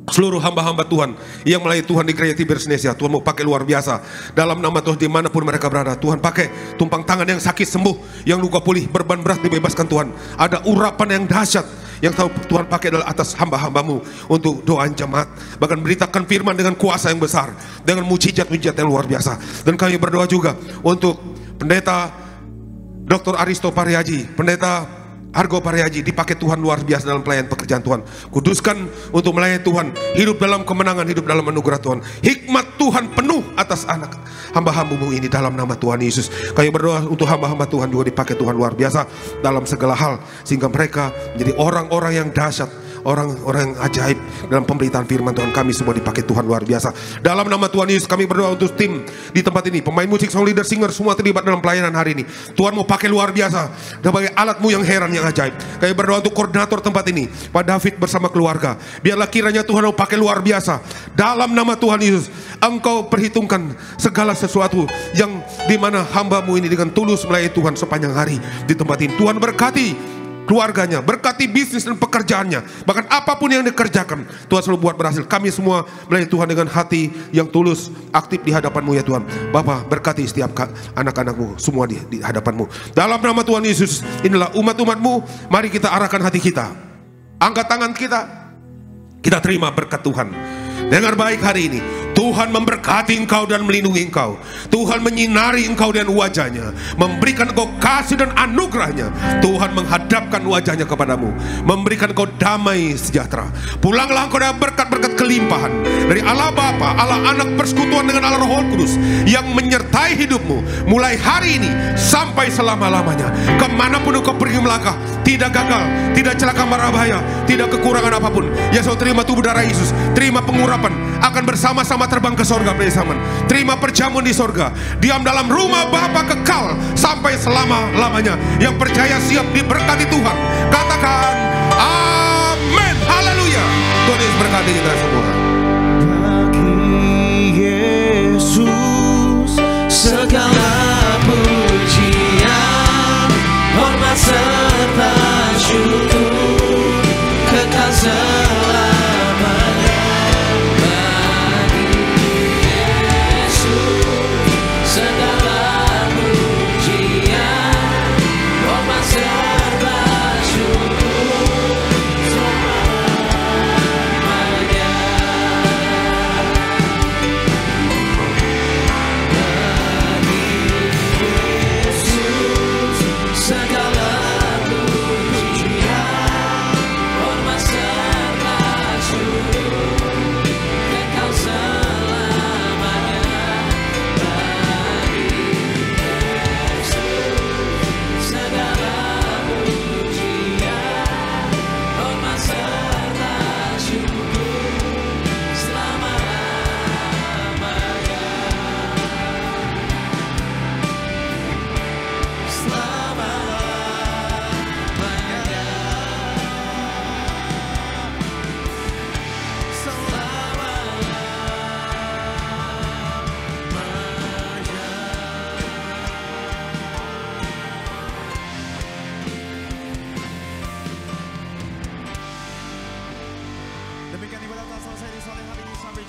seluruh hamba-hamba Tuhan yang melayani Tuhan di gereja Tiberias Nesia, Tuhan mau pakai luar biasa. Dalam nama Tuhan dimanapun mereka berada, Tuhan pakai tumpang tangan yang sakit sembuh, yang luka pulih, beban berat dibebaskan Tuhan. Ada urapan yang dahsyat yang tahu Tuhan pakai adalah atas hamba-hamba-Mu untuk doa jemaat. Bahkan beritakan firman dengan kuasa yang besar, dengan mujizat-mujizat yang luar biasa. Dan kami berdoa juga untuk Pendeta Dr. Aristo Pariaji, Pendeta Argo Pariaji, dipakai Tuhan luar biasa dalam pelayanan pekerjaan Tuhan. Kuduskan untuk melayani Tuhan, hidup dalam kemenangan, hidup dalam anugerah Tuhan. Hikmat Tuhan penuh atas anak hamba-hamba-Mu ini dalam nama Tuhan Yesus. Kami berdoa untuk hamba-hamba Tuhan juga dipakai Tuhan luar biasa dalam segala hal, sehingga mereka menjadi orang-orang yang dahsyat, orang-orang yang ajaib dalam pemberitaan firman Tuhan. Kami semua dipakai Tuhan luar biasa. Dalam nama Tuhan Yesus kami berdoa untuk tim di tempat ini, pemain musik, song leader, singer, semua terlibat dalam pelayanan hari ini. Tuhan mau pakai luar biasa sebagai alat-Mu yang heran, yang ajaib. Kami berdoa untuk koordinator tempat ini, Pak David bersama keluarga. Biarlah kiranya Tuhan mau pakai luar biasa. Dalam nama Tuhan Yesus, Engkau perhitungkan segala sesuatu yang dimana hamba-Mu ini dengan tulus melayani Tuhan sepanjang hari di tempat ini. Tuhan berkati keluarganya, berkati bisnis dan pekerjaannya, bahkan apapun yang dikerjakan Tuhan selalu buat berhasil. Kami semua melayani Tuhan dengan hati yang tulus, aktif di hadapan-Mu ya Tuhan. Bapa, berkati setiap anak-anak-Mu semua di hadapan-Mu. Dalam nama Tuhan Yesus, inilah umat-umat-Mu. Mari kita arahkan hati kita, angkat tangan kita terima berkat Tuhan. Dengar baik hari ini, Tuhan memberkati engkau dan melindungi engkau. Tuhan menyinari engkau dan wajahnya, memberikan engkau kasih dan anugerahnya. Tuhan menghadapkan wajahnya kepadamu, memberikan engkau damai sejahtera. Pulanglah engkau dengan berkat-berkat kelimpahan dari Allah Bapa, Allah Anak, persekutuan dengan Allah Roh Kudus yang menyertai hidupmu mulai hari ini sampai selama-lamanya. Kemanapun engkau pergi melangkah, tidak gagal, tidak celaka mara bahaya, tidak kekurangan apapun. Ya, saudara, terima tubuh darah Yesus, terima pengurapan, akan bersama-sama terbang ke sorga pada zaman. Terima perjamuan di sorga, diam dalam rumah Bapa kekal sampai selama-lamanya. Yang percaya siap diberkati Tuhan, katakan amin, haleluya. Tuhan Yesus berkati kita semua. Bagi Yesus segala pujian, hormat serta syukur kekal selamanya. demikian ibadah telah selesai di sore hari ini. Sampai